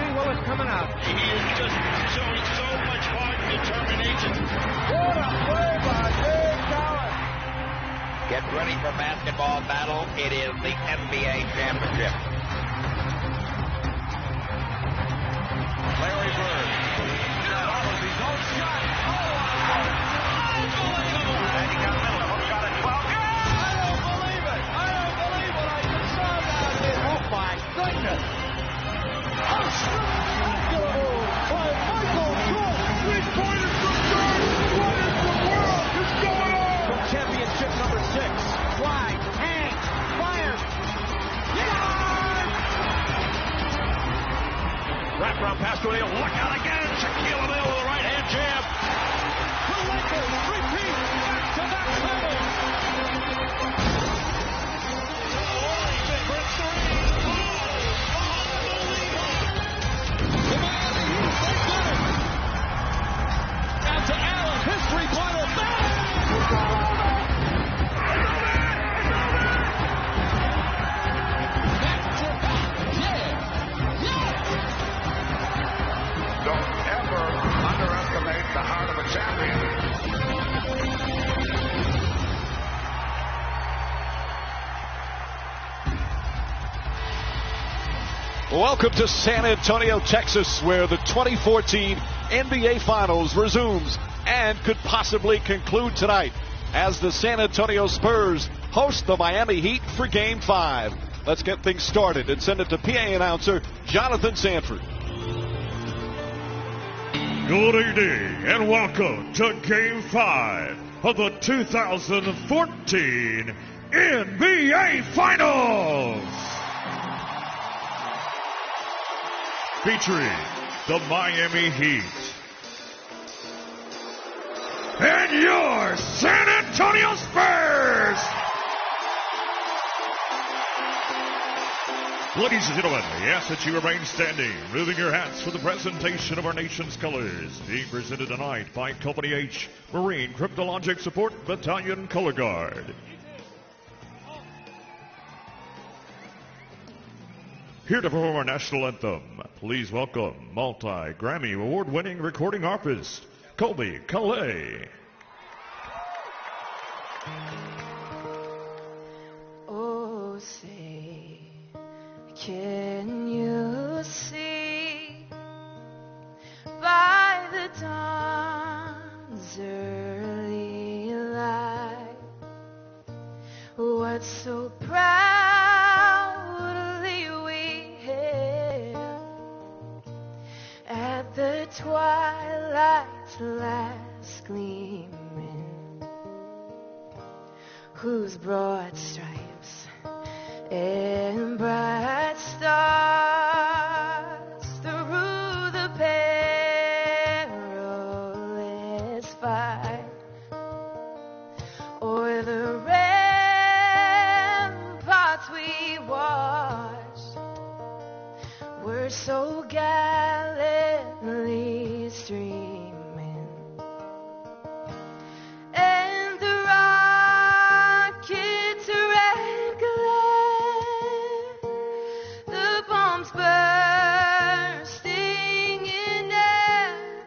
Rasheed Wallace coming out. He is just showing so much heart and determination. What a play by Dave Cowens. Get ready for basketball battle. It is the NBA championship. Larry Bird. Follows his own shot. Unbelievable. And he got Miller. Hook shot at 12. Yeah! I don't believe it. I just saw that. Oh, my goodness. Unbelievable by Michael Jordan. Three-pointers from Jordan. What in the world is going on? From championship number 6. Wide. Hangs. Fires. Wraparound pass to O'Neal. Look out again. Shaquille O'Neal with a right-hand jab. The Lakers repeat back to back titles. The Miami Heat, they did it. Out to Allen. His three-pointer. Don't ever underestimate the heart of a champion. Welcome to San Antonio, Texas, where the 2014 NBA Finals resumes and could possibly conclude tonight as the San Antonio Spurs host the Miami Heat for Game 5. Let's get things started and send it to PA announcer Jonathan Sanford. Good evening and welcome to Game 5 of the 2014 NBA Finals. Featuring the Miami Heat and your San Antonio Spurs. Ladies and gentlemen, we ask that you remain standing, moving your hats for the presentation of our nation's colors, being presented tonight by Company H Marine Cryptologic Support Battalion Color Guard. Here to perform our national anthem, please welcome multi-Grammy award-winning recording artist, Colby Calais. Oh, say, can you see by the dawn's early light what so proudly we hailed at the twilight's last gleaming, whose broad stripes and bright stars through the perilous fight o'er the ramparts we watched were so gallantly streaming. And the rockets red glare, the bombs bursting in air,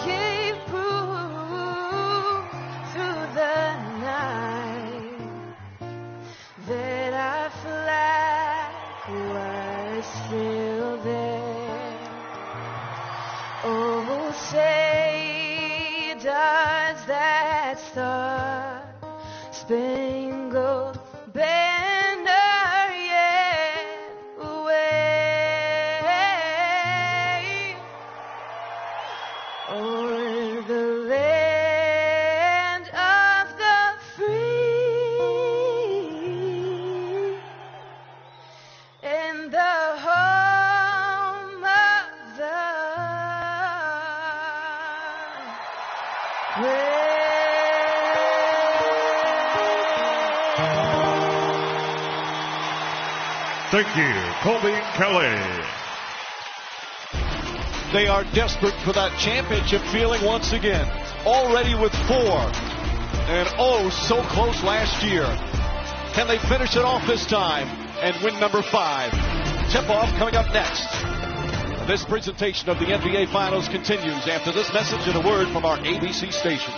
gave proof through the night that our flag was still there. Oh, say does that star-spangled banner yet wave o'er the land of the free and the home of the brave. Thank you, Colby Calais. They are desperate for that championship feeling once again, already with 4 and oh so close last year. Can they finish it off this time and win number 5? tip-off coming up next. This presentation of the NBA Finals continues after this message and a word from our ABC stations.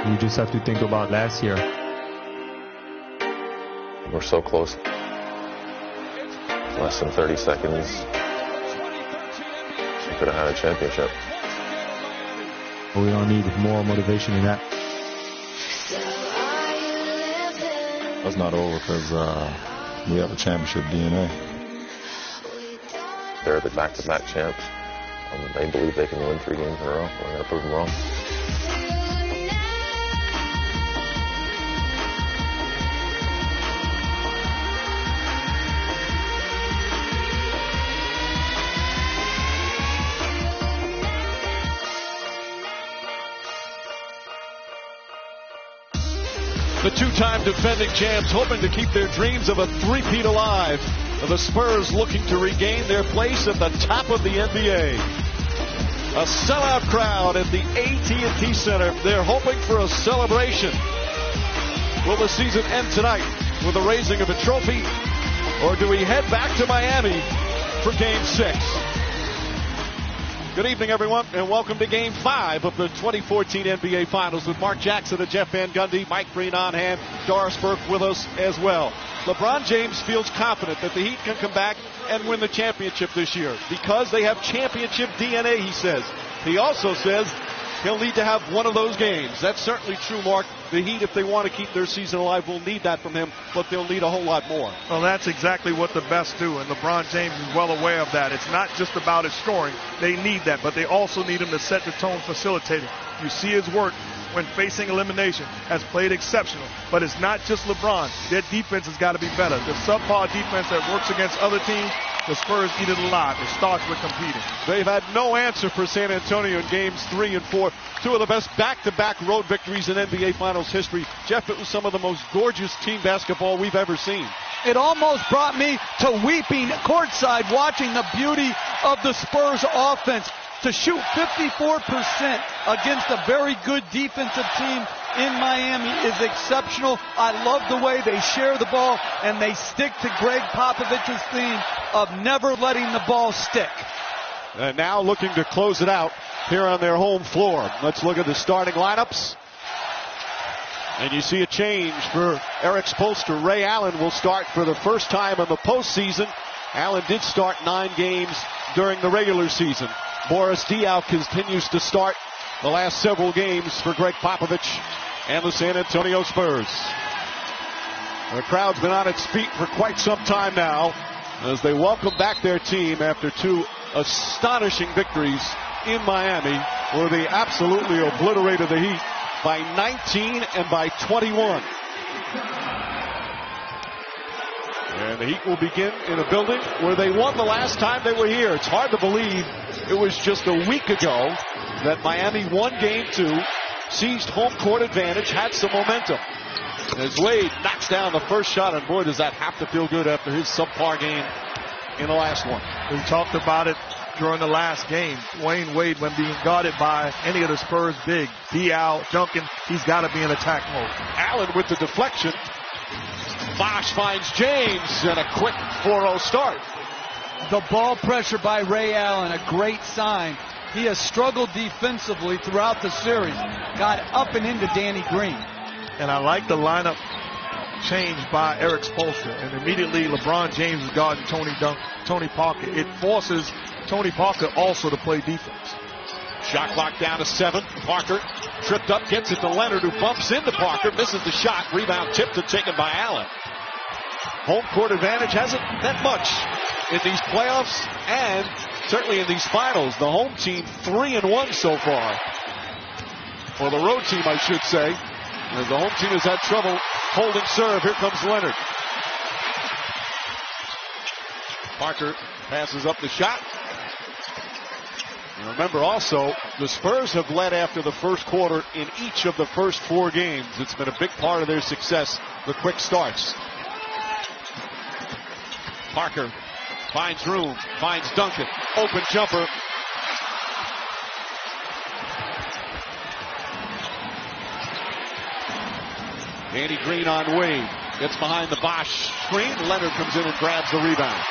You just have to think about last year. We're so close. Less than 30 seconds. We could have had a championship. We don't need more motivation than that. That's not over because we have a championship DNA. They're the back-to-back champs. They believe they can win 3 games in a row. We're going to prove them wrong. The two-time defending champs hoping to keep their dreams of a three-peat alive. The Spurs looking to regain their place at the top of the NBA. A sellout crowd at the AT&T Center. They're hoping for a celebration. Will the season end tonight with the raising of a trophy? Or do we head back to Miami for Game 6? Good evening, everyone, and welcome to Game 5 of the 2014 NBA Finals with Mark Jackson and Jeff Van Gundy, Mike Breen on hand, Doris Burke with us as well. LeBron James feels confident that the Heat can come back and win the championship this year because they have championship DNA, he says. He also says he'll need to have one of those games. That's certainly true, Mark. The Heat, if they want to keep their season alive, will need that from him, but they'll need a whole lot more. Well, that's exactly what the best do, and LeBron James is well aware of that. It's not just about his scoring. They need that, but they also need him to set the tone facilitating. You see his work when facing elimination has played exceptional, but it's not just LeBron. Their defense has got to be better. The subpar defense that works against other teams, the Spurs eat it alive. It starts with competing. They've had no answer for San Antonio in games 3 and 4. Two of the best back-to-back road victories in NBA Finals history. Jeff, it was some of the most gorgeous team basketball we've ever seen. It almost brought me to weeping courtside watching the beauty of the Spurs offense. To shoot 54% against a very good defensive team in Miami is exceptional. I love the way they share the ball and they stick to Greg Popovich's theme of never letting the ball stick. And now looking to close it out here on their home floor. Let's look at the starting lineups. And you see a change for Eric Spoelstra. Ray Allen will start for the first time in the postseason. Allen did start 9 games during the regular season. Boris Diaw continues to start the last several games for Greg Popovich and the San Antonio Spurs. The crowd's been on its feet for quite some time now as they welcome back their team after 2 astonishing victories in Miami, where they absolutely obliterated the Heat by 19 and by 21. And the Heat will begin in a building where they won the last time they were here. It's hard to believe it was just a week ago that Miami won Game 2, seized home court advantage, had some momentum. As Wade knocks down the first shot, and boy, does that have to feel good after his subpar game in the last one. We talked about it during the last game. Dwayne Wade, when being guarded by any of the Spurs big, Diaw, Duncan, he's got to be in attack mode. Allen with the deflection. Bosh finds James and a quick 4-0 start. The ball pressure by Ray Allen, a great sign. He has struggled defensively throughout the series. Got up and into Danny Green. And I like the lineup change by Eric Spoelstra. And immediately LeBron James is guarding Tony Parker. It forces Tony Parker also to play defense. Shot clock down to 7. Parker tripped up, gets it to Leonard, who bumps into Parker, misses the shot. Rebound tipped and taken by Allen. Home court advantage hasn't meant much in these playoffs and certainly in these finals. The home team 3-1 so far. Or the road team, I should say. As the home team has had trouble holding serve. Here comes Leonard. Parker passes up the shot. And remember also, the Spurs have led after the first quarter in each of the first 4 games. It's been a big part of their success, the quick starts. Parker Finds room. Finds Duncan. Open jumper. Danny Green on Wade. Gets behind the Bosch screen. Leonard comes in and grabs the rebound.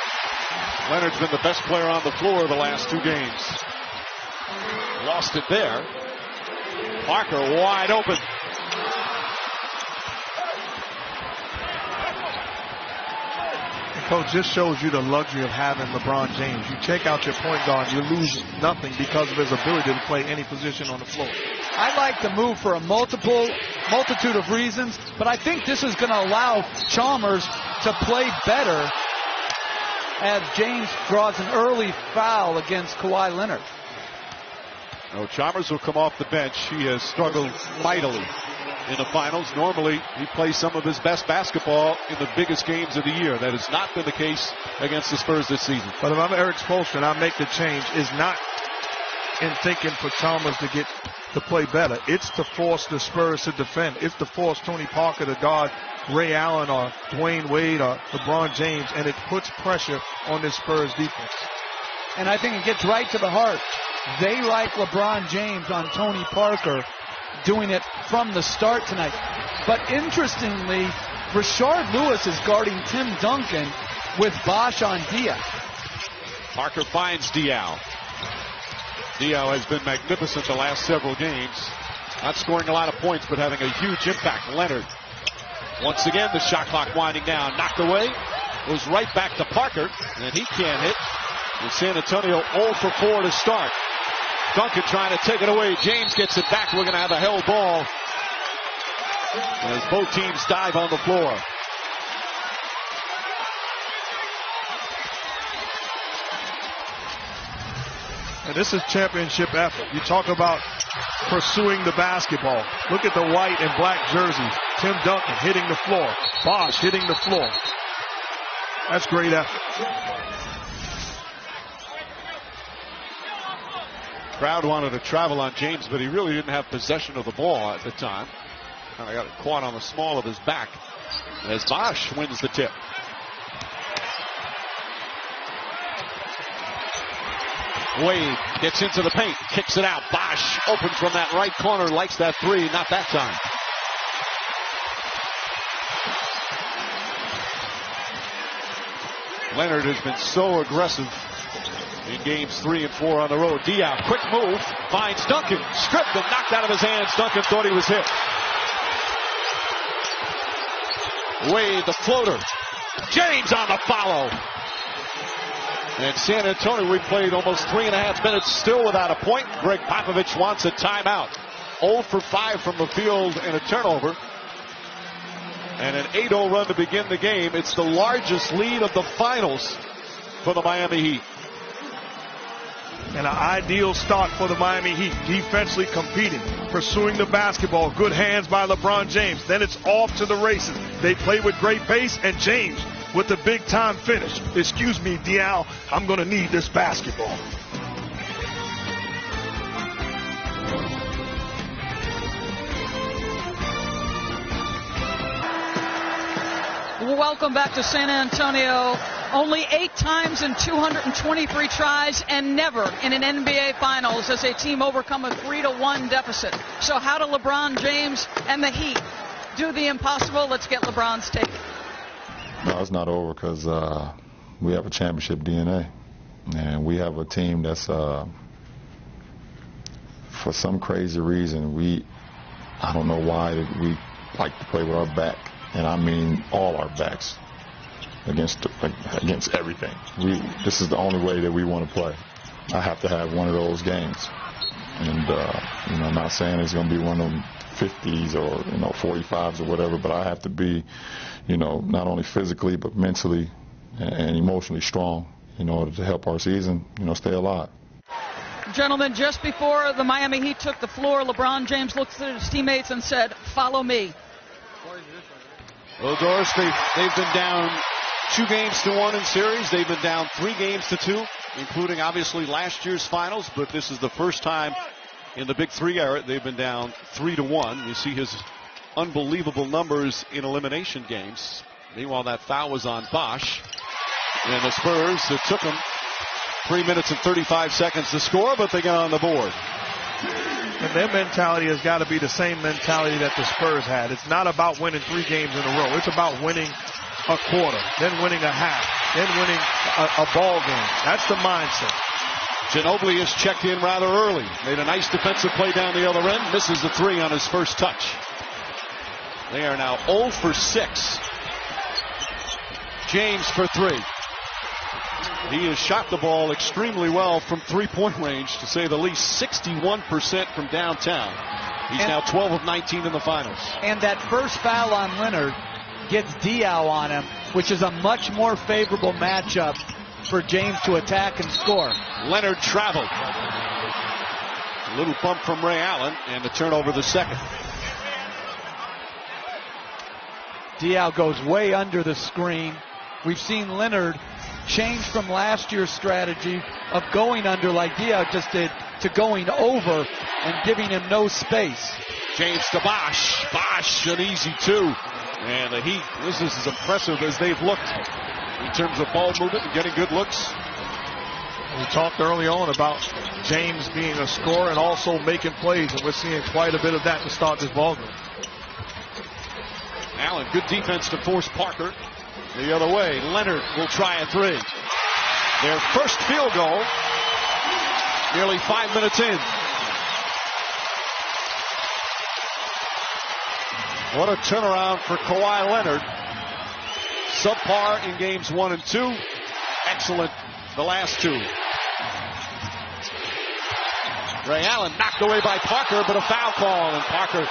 Leonard's been the best player on the floor the last 2 games. Lost it there. Parker wide open. Coach, this shows you the luxury of having LeBron James. You take out your point guard, you lose nothing because of his ability to play any position on the floor. I like the move for a multitude of reasons, but I think this is going to allow Chalmers to play better as James draws an early foul against Kawhi Leonard. No, Chalmers will come off the bench. He has struggled mightily in the finals. Normally, he plays some of his best basketball in the biggest games of the year. That has not been the case against the Spurs this season. But if I'm Eric Spoelstra and I make the change, is not in thinking for Chalmers to play better. It's to force the Spurs to defend. It's to force Tony Parker to guard Ray Allen or Dwayne Wade or LeBron James, and it puts pressure on this Spurs defense. And I think it gets right to the heart. They like LeBron James on Tony Parker doing it from the start tonight. But interestingly, Rashard Lewis is guarding Tim Duncan with Bosch on Diaw. Parker finds Diaw. Diaw has been magnificent the last several games. Not scoring a lot of points, but having a huge impact. Leonard. Once again, the shot clock winding down. Knocked away. Goes right back to Parker, and he can't hit. And San Antonio 0 for 4 to start. Duncan trying to take it away. James gets it back. We're going to have a held ball as both teams dive on the floor. And this is championship effort. You talk about pursuing the basketball. Look at the white and black jerseys. Tim Duncan hitting the floor. Bosch hitting the floor. That's great effort. Crowd wanted to travel on James, but he really didn't have possession of the ball at the time. Kind of got it caught on the small of his back as Bosch wins the tip. Wade gets into the paint, kicks it out. Bosch open from that right corner, likes that three, not that time. Leonard has been so aggressive in games 3 and 4 on the road. Diaw, quick move, finds Duncan, stripped and knocked out of his hands. Duncan thought he was hit. Wade, the floater. James on the follow. And San Antonio, we played almost 3.5 minutes still without a point. Greg Popovich wants a timeout. 0 for 5 from the field and a turnover. And an 8-0 run to begin the game. It's the largest lead of the finals for the Miami Heat. And an ideal start for the Miami Heat. Defensively competing, pursuing the basketball. Good hands by LeBron James. Then it's off to the races. They play with great pace, and James with the big time finish. Excuse me, Diaw, I'm going to need this basketball. Welcome back to San Antonio. Only 8 times in 223 tries and never in an NBA Finals has a team overcome a 3-1 deficit. So how do LeBron James and the Heat do the impossible? Let's get LeBron's take. No, it's not over because we have a championship DNA. And we have a team that's, for some crazy reason, I don't know why we like to play with our back. And I mean all our backs against everything. This is the only way that we want to play. I have to have one of those games. And, I'm not saying it's going to be one of them 50s or, 45s or whatever, but I have to be, not only physically but mentally and emotionally strong in order to help our season, stay alive. Gentlemen, just before the Miami Heat took the floor, LeBron James looked at his teammates and said, "Follow me." Well, Doris, they've been down 2-1 in series. They've been down 3-2, including obviously last year's finals, but this is the first time in the Big Three era they've been down 3-1. You see his unbelievable numbers in elimination games. Meanwhile, that foul was on Bosch. And the Spurs, it took them 3 minutes and 35 seconds to score, but they got on the board. And their mentality has got to be the same mentality that the Spurs had. It's not about winning 3 games in a row. It's about winning a quarter, then winning a half, then winning a ball game. That's the mindset. Ginobili is checked in rather early. Made a nice defensive play down the other end. Misses the 3 on his first touch. They are now 0 for 6. James for 3. He has shot the ball extremely well from 3-point range, to say the least. 61% from downtown. He's now 12 of 19 in the finals. And that first foul on Leonard gets Diaw on him, which is a much more favorable matchup for James to attack and score. Leonard traveled. A little bump from Ray Allen, and the turnover the second. Diaw goes way under the screen. We've seen Leonard change from last year's strategy of going under like Diaw just did to going over and giving him no space. James to Bosh. Bosh, an easy 2. And the Heat, this is as impressive as they've looked in terms of ball movement and getting good looks. We talked early on about James being a scorer and also making plays, and we're seeing quite a bit of that to start this ball game. Allen, good defense to force Parker the other way. Leonard will try a 3. Their first field goal, nearly 5 minutes in. What a turnaround for Kawhi Leonard. Subpar in games 1 and 2. Excellent the last 2. Ray Allen knocked away by Parker, but a foul call, and Parker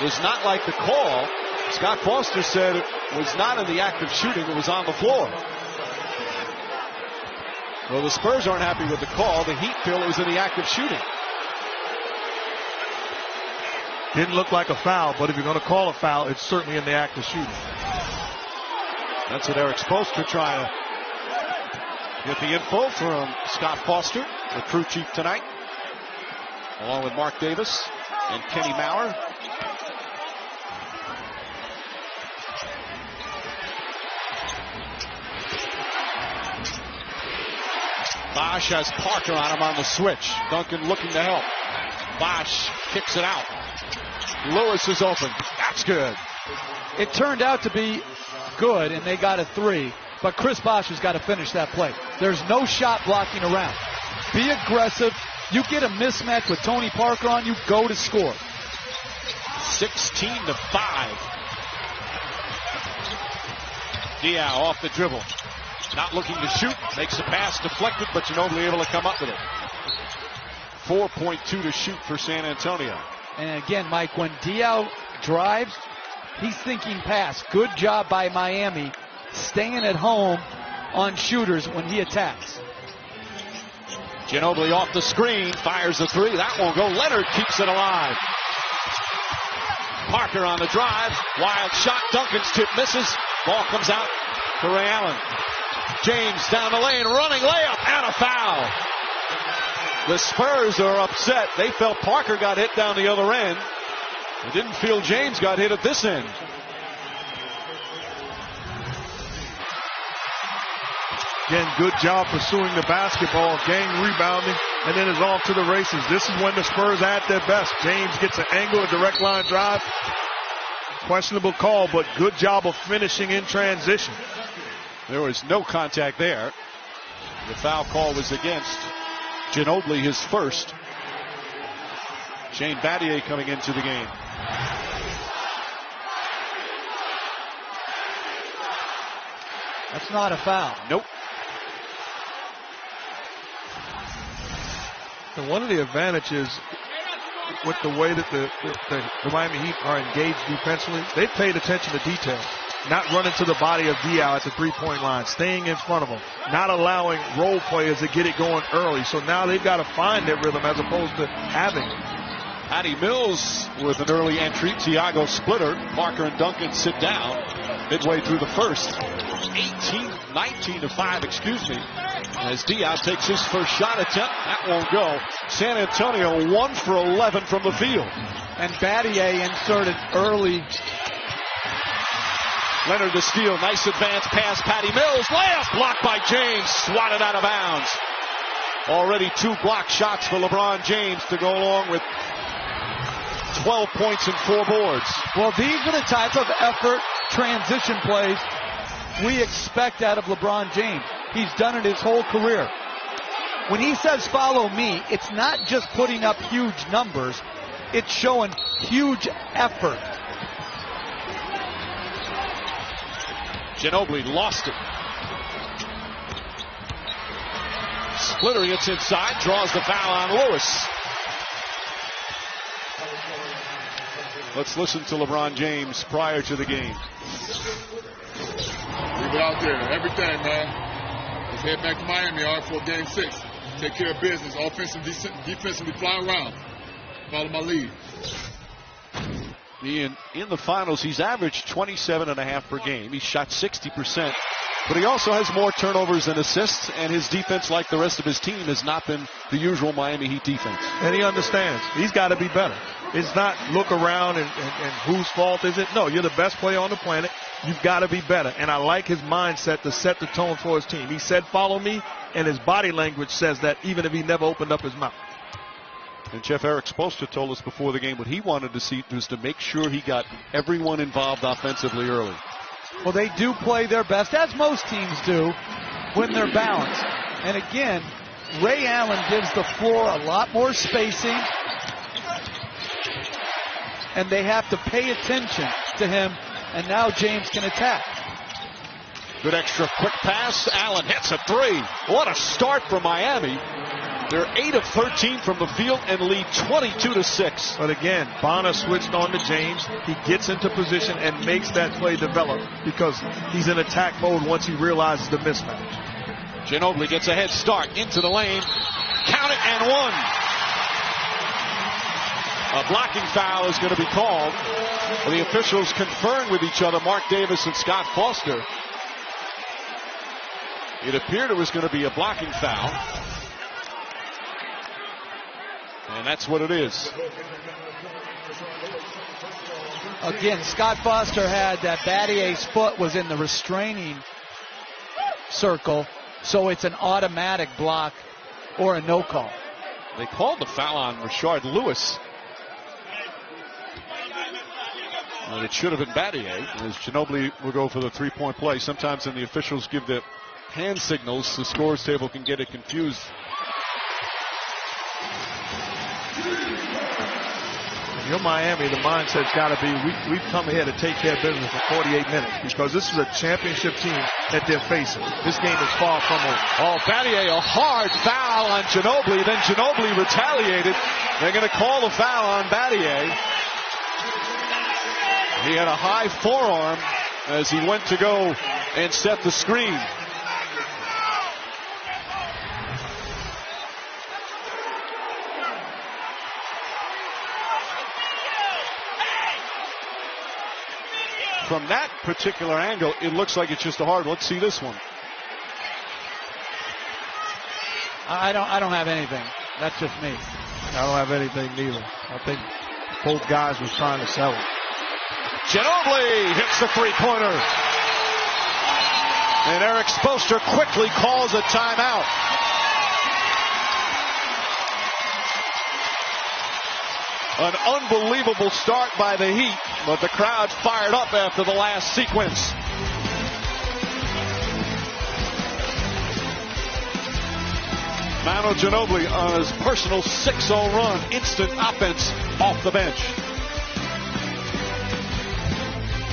does not like the call. Scott Foster said it was not in the act of shooting, it was on the floor. Well, the Spurs aren't happy with the call. The Heat feel it was in the act of shooting. Didn't look like a foul, but if you're going to call a foul, it's certainly in the act of shooting. That's what Eric Spoelstra trying to get the info from Scott Foster, the crew chief tonight, along with Mark Davis and Kenny Maurer. Bosh has Parker on him on the switch. Duncan looking to help. Bosh kicks it out. Lewis is open. That's good. It turned out to be good, and they got a 3. But Chris Bosh has got to finish that play. There's no shot blocking around. Be aggressive. You get a mismatch with Tony Parker on you, go to score. 16-5. Diaw off the dribble. Not looking to shoot. Makes a pass deflected, but Ginobili able to come up with it. 4.2 to shoot for San Antonio. And again, Mike, when Diaw drives, he's thinking pass. Good job by Miami staying at home on shooters when he attacks. Ginobili off the screen, fires a 3. That won't go. Leonard keeps it alive. Parker on the drive. Wild shot. Duncan's tip misses. Ball comes out to Ray Allen. James down the lane, running layup, and a foul. The Spurs are upset. They felt Parker got hit down the other end. They didn't feel James got hit at this end. Again, good job pursuing the basketball, gang rebounding, and then is off to the races. This is when the Spurs are at their best. James gets an angle, a direct line drive. Questionable call, but good job of finishing in transition. There was no contact there. The foul call was against Ginobili, his first. Shane Battier coming into the game. That's not a foul. Nope. And one of the advantages with the way that the Miami Heat are engaged defensively, they paid attention to detail. Not running to the body of Diaw at the three-point line, staying in front of him, not allowing role players to get it going early. So now they've got to find their rhythm as opposed to having it. Patty Mills with an early entry. Tiago splitter. Parker and Duncan sit down midway through the first. 19-5, excuse me. As Diaw takes his first shot attempt. That won't go. San Antonio 1 for 11 from the field. And Battier inserted early Leonard the steal. Nice advance pass. Patty Mills. Layup blocked by James. Swatted out of bounds. Already 2 block shots for LeBron James to go along with 12 points and 4 boards. Well, these are the types of effort transition plays we expect out of LeBron James. He's done it his whole career. When he says follow me, it's not just putting up huge numbers. It's showing huge effort. Ginobili lost it. Splitter gets inside, draws the foul on Lewis. Let's listen to LeBron James prior to the game. Leave it out there. Everything, man. Let's head back to Miami, all right, for game 6. Take care of business. Offensive, defensively, fly around. Follow my lead. In the finals, he's averaged 27.5 per game. He's shot 60%. But he also has more turnovers than assists, and his defense, like the rest of his team, has not been the usual Miami Heat defense. And he understands. He's got to be better. It's not look around and whose fault is it. No, you're the best player on the planet. You've got to be better. And I like his mindset to set the tone for his team. He said, follow me, and his body language says that even if he never opened up his mouth. And Jeff Eric Spoelstra told us before the game what he wanted to see was to make sure he got everyone involved offensively early. Well, they do play their best, as most teams do, when they're balanced. And again, Ray Allen gives the floor a lot more spacing, and they have to pay attention to him, and now James can attack. Good extra quick pass. Allen hits a 3. What a start for Miami. They're 8 of 13 from the field and lead 22-6. But again, Bonner switched on to James. He gets into position and makes that play develop because he's in attack mode once he realizes the mismatch. Ginobili gets a head start into the lane. Count it and 1. A blocking foul is going to be called. Well, the officials conferring with each other, Mark Davis and Scott Foster. It appeared it was going to be a blocking foul. And that's what it is. Again, Scott Foster had that Battier's foot was in the restraining circle, so it's an automatic block or a no call. They called the foul on Rashard Lewis. And it should have been Battier, as Ginobili will go for the 3-point play. Sometimes when the officials give the hand signals, the scores table can get it confused. If you're Miami, the mindset's got to be, we've come here to take care of business for 48 minutes because this is a championship team that they're facing. This game is far from over. Oh, Battier, a hard foul on Ginobili. Then Ginobili retaliated. They're going to call the foul on Battier. He had a high forearm as he went to go and set the screen. From that particular angle, it looks like it's just a hard. Let's see this one. I don't have anything. That's just me. I don't have anything neither. I think both guys was trying to sell it. Ginobili hits the 3-pointer. And Eric Spoelstra quickly calls a timeout. An unbelievable start by the Heat, but the crowd fired up after the last sequence. Manu Ginobili on his personal 6-0 run, instant offense off the bench.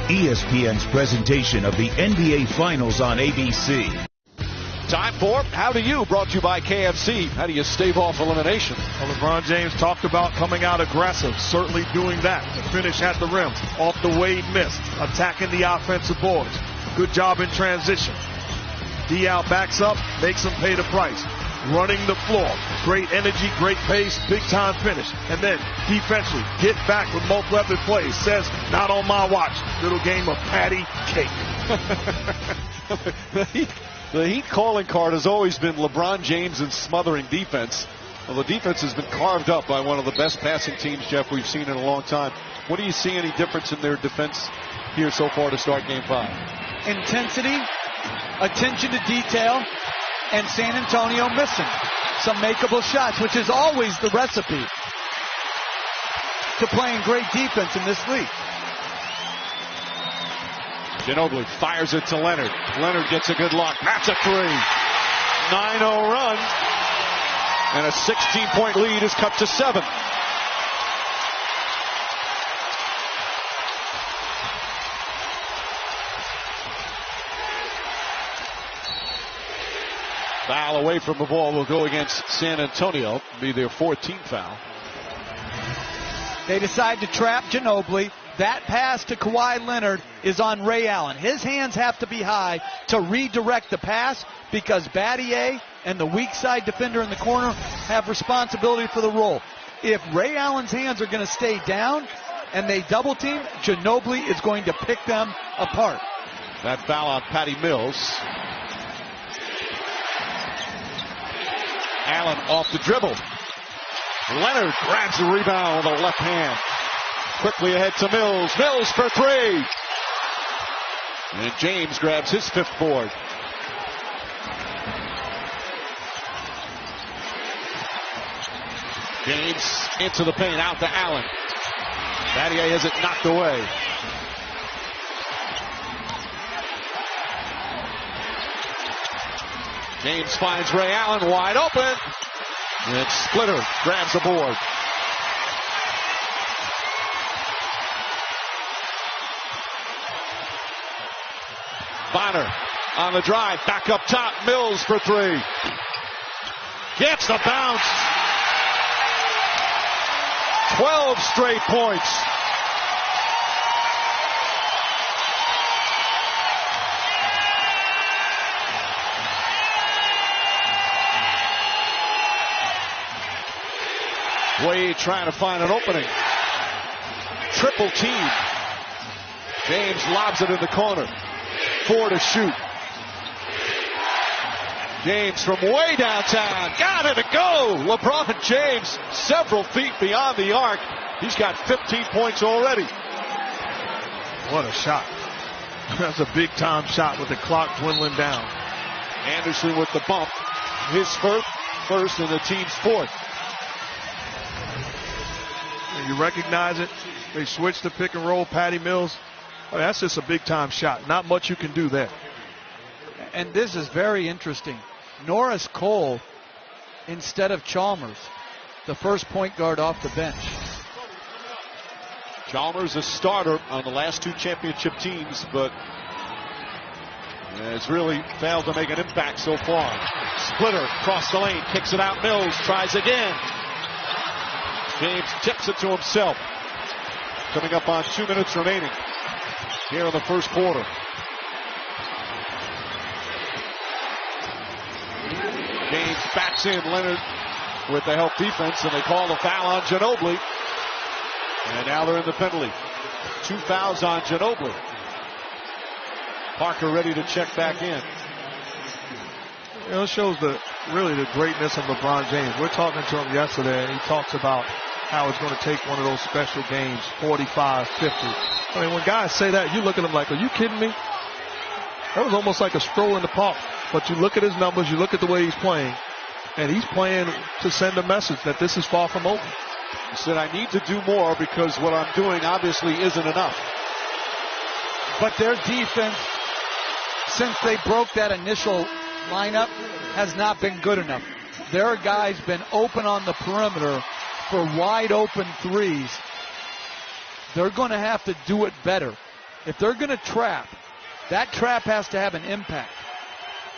ESPN's presentation of the NBA Finals on ABC. Time for How Do You, brought to you by KFC. How do you stave off elimination? Well, LeBron James talked about coming out aggressive, certainly doing that. The finish at the rim, off the Wade miss, attacking the offensive boards. Good job in transition. Diaw backs up, makes him pay the price. Running the floor, great energy, great pace, big time finish. And then defensively, get back with multi-level plays. Says, not on my watch. Little game of patty cake. The Heat calling card has always been LeBron James and smothering defense. Well, the defense has been carved up by one of the best passing teams, Jeff, we've seen in a long time. What do you see any difference in their defense here so far to start Game 5? Intensity, attention to detail, and San Antonio missing some makeable shots, which is always the recipe to playing great defense in this league. Ginobili fires it to Leonard. Leonard gets a good look. That's a 3. 9-0 run. And a 16-point lead is cut to 7. Foul away from the ball will go against San Antonio. Be their 14th foul. They decide to trap Ginobili. That pass to Kawhi Leonard is on Ray Allen. His hands have to be high to redirect the pass because Battier and the weak side defender in the corner have responsibility for the roll. If Ray Allen's hands are going to stay down and they double team, Ginobili is going to pick them apart. That foul on Patty Mills. Allen off the dribble. Leonard grabs the rebound with a left hand. Quickly ahead to Mills. Mills for 3. And James grabs his 5th board. James into the paint, out to Allen. Battier has it knocked away. James finds Ray Allen wide open. And Splitter grabs the board. Bonner on the drive, back up top, Mills for 3. Gets the bounce. 12 straight points. Wade trying to find an opening. Triple team. James lobs it in the corner. 4 to shoot. James from way downtown. Got it to go. LeBron James several feet beyond the arc. He's got 15 points already. What a shot. That's a big time shot with the clock dwindling down. Anderson with the bump. His first and the team's 4th. And you recognize it. They switched to pick and roll. Patty Mills. Oh, that's just a big time shot. Not much you can do there. And this is very interesting. Norris Cole instead of Chalmers, the first point guard off the bench. Chalmers a starter on the last 2 championship teams, but has really failed to make an impact so far. Splitter across the lane, kicks it out. Mills tries again. James tips it to himself. Coming up on 2 minutes remaining here in the first quarter. James backs in. Leonard with the help defense, and they call the foul on Ginobili. And now they're in the penalty. 2 fouls on Ginobili. Parker ready to check back in. You know, it shows really the greatness of LeBron James. We're talking to him yesterday, and he talks about how it's going to take one of those special games, 45, 50. I mean, when guys say that, you look at them like, are you kidding me? That was almost like a stroll in the park. But you look at his numbers, you look at the way he's playing, and he's playing to send a message that this is far from over. He said, I need to do more because what I'm doing obviously isn't enough. But their defense, since they broke that initial lineup, has not been good enough. Their guys been open on the perimeter for wide open threes. They're going to have to do it better. If they're going to trap, that trap has to have an impact.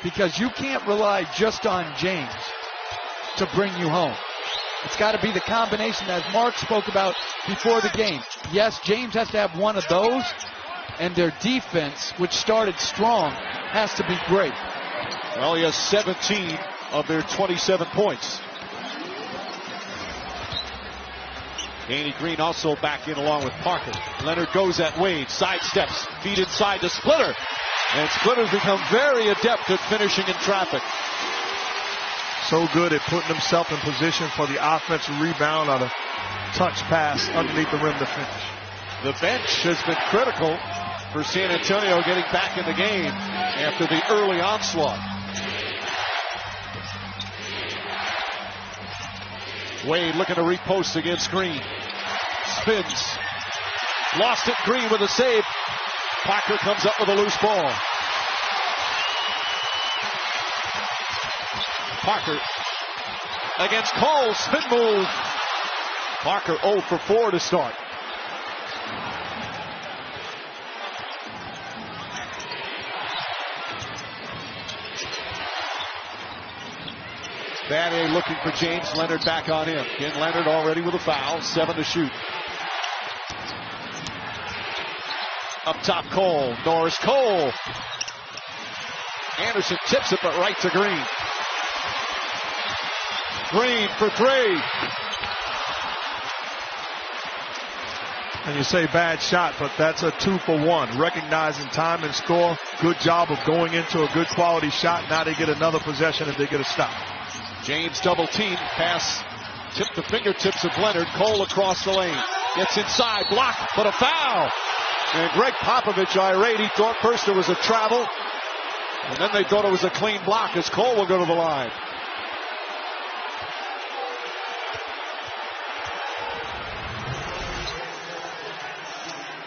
Because you can't rely just on James to bring you home. It's got to be the combination as Mark spoke about before the game. Yes, James has to have one of those, and their defense, which started strong, has to be great. Well, he has 17 of their 27 points. Danny Green also back in along with Parker. Leonard goes at Wade, sidesteps, feed inside to Splitter. And Splitter's become very adept at finishing in traffic. So good at putting himself in position for the offensive rebound on a touch pass underneath the rim to finish. The bench has been critical for San Antonio getting back in the game after the early onslaught. Wade looking to repost against Green. Spins. Lost it. Green with a save. Parker comes up with a loose ball. Parker against Cole. Spin move. Parker 0 for 4 to start. Battier looking for James Leonard back on him. Again, Leonard already with a foul. 7 to shoot. Up top, Cole. Norris Cole. Anderson tips it, but right to Green. Green for 3. And you say bad shot, but that's a 2 for 1. Recognizing time and score. Good job of going into a good quality shot. Now they get another possession if they get a stop. James double team. Pass tipped the fingertips of Leonard. Cole across the lane. Gets inside. Block, but a foul. And Greg Popovich irate. He thought first there was a travel. And then they thought it was a clean block as Cole will go to the line.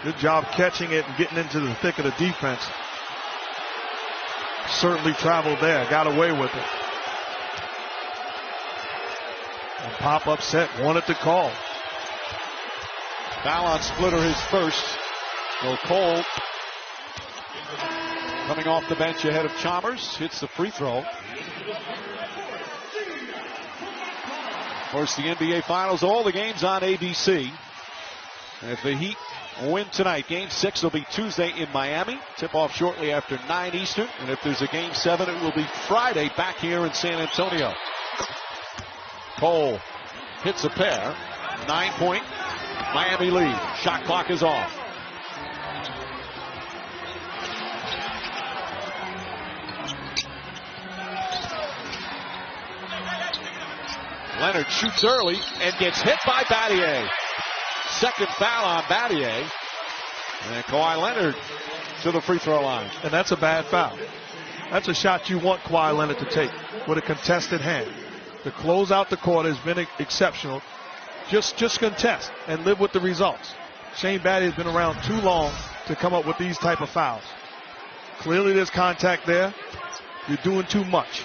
Good job catching it and getting into the thick of the defense. Certainly traveled there. Got away with it. And Pop upset. Wanted to call. Foul on Splitter, his first. So Cole coming off the bench ahead of Chalmers. Hits the free throw. Of course, the NBA Finals, all the games on ABC. And if the Heat win tonight, Game 6 will be Tuesday in Miami. Tip-off shortly after 9 Eastern. And if there's a Game 7, it will be Friday back here in San Antonio. Cole hits a pair. 9-point Miami lead. Shot clock is off. Leonard shoots early and gets hit by Battier. Second foul on Battier. And Kawhi Leonard to the free throw line. And that's a bad foul. That's a shot you want Kawhi Leonard to take with a contested hand. To close out the court has been exceptional. Just contest and live with the results. Shane Battier has been around too long to come up with these type of fouls. Clearly there's contact there. You're doing too much.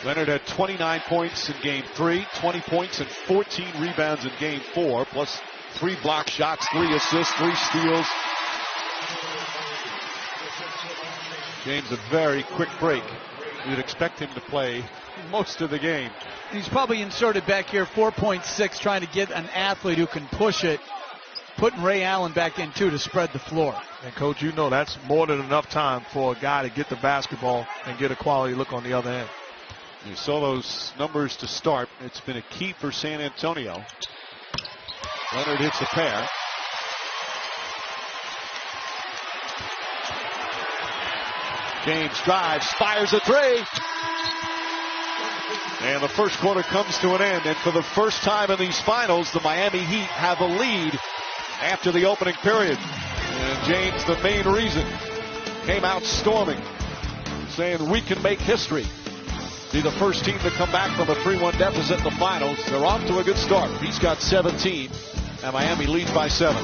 Leonard had 29 points in Game 3, 20 points and 14 rebounds in Game 4, plus 3 block shots, 3 assists, 3 steals. James, a very quick break. You'd expect him to play most of the game. He's probably inserted back here 4.6, trying to get an athlete who can push it, putting Ray Allen back in too to spread the floor. And Coach, you know that's more than enough time for a guy to get the basketball and get a quality look on the other end. You saw those numbers to start. It's been a key for San Antonio. Leonard hits a pair. James drives, fires a 3. And the first quarter comes to an end. And for the first time in these finals, the Miami Heat have a lead after the opening period. And James, the main reason, came out storming, saying we can make history. Be the first team to come back from a 3-1 deficit in the finals. They're off to a good start. He's got 17, and Miami leads by 7.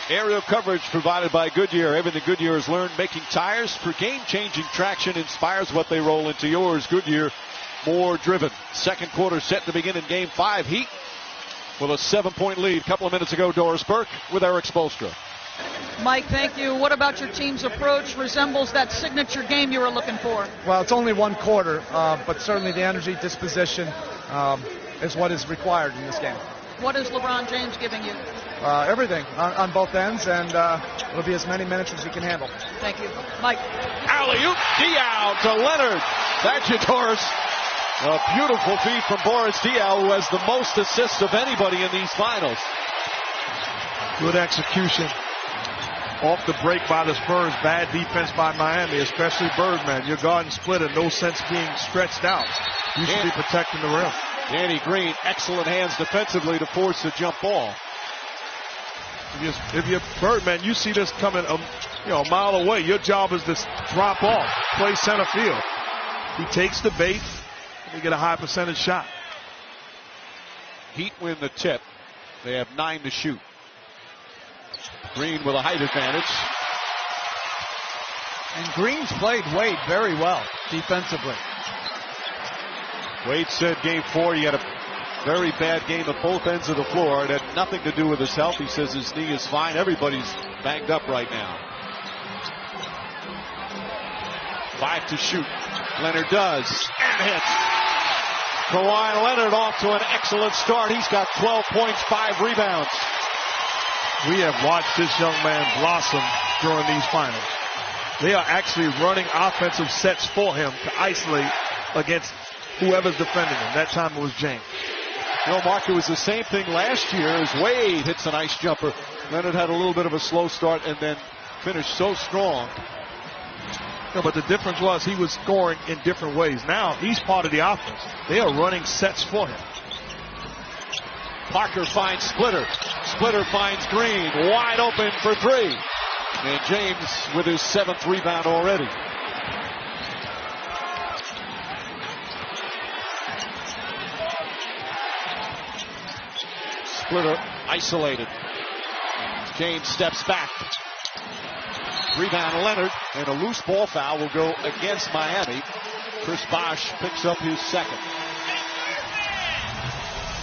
Aerial coverage provided by Goodyear. Everything Goodyear has learned making tires for game-changing traction inspires what they roll into yours. Goodyear, more driven. Second quarter set to begin in Game 5. Heat with a 7-point lead. A couple of minutes ago, Doris Burke with Eric Spoelstra. Mike, thank you. What about your team's approach resembles that signature game you were looking for? Well, it's only one quarter, but certainly the energy, disposition is what is required in this game. What is LeBron James giving you? Everything on both ends, and it'll be as many minutes as he can handle. Thank you. Mike. Alley-oop, Diaw to Leonard. Thank you, Doris. A beautiful feed from Boris Diaw, who has the most assists of anybody in these finals. Good execution off the break by the Spurs. Bad defense by Miami, especially Birdman. Your guard and splitter, no sense being stretched out. You should be protecting the rim. Danny Green, excellent hands defensively to force the jump ball. If you're Birdman, you see this coming a mile away. Your job is to drop off, play center field. He takes the bait, and they get a high percentage shot. Heat win the tip. They have 9 to shoot. Green with a height advantage. And Green's played Wade very well defensively. Wade said game 4 he had a very bad game at both ends of the floor. It had nothing to do with his health. He says his knee is fine. Everybody's banged up right now. 5 to shoot. Leonard does and hits. Kawhi Leonard off to an excellent start. He's got 12 points, 5 rebounds. We have watched this young man blossom during these finals. They are actually running offensive sets for him to isolate against whoever's defending him. That time it was James. Mark, it was the same thing last year as Wade hits a nice jumper. Leonard had a little bit of a slow start and then finished so strong. No, but the difference was he was scoring in different ways. Now he's part of the offense. They are running sets for him. Parker finds Splitter. Splitter finds Green. Wide open for 3. And James with his 7th rebound already. Splitter isolated. James steps back. Rebound Leonard, and a loose ball foul will go against Miami. Chris Bosh picks up his 2nd.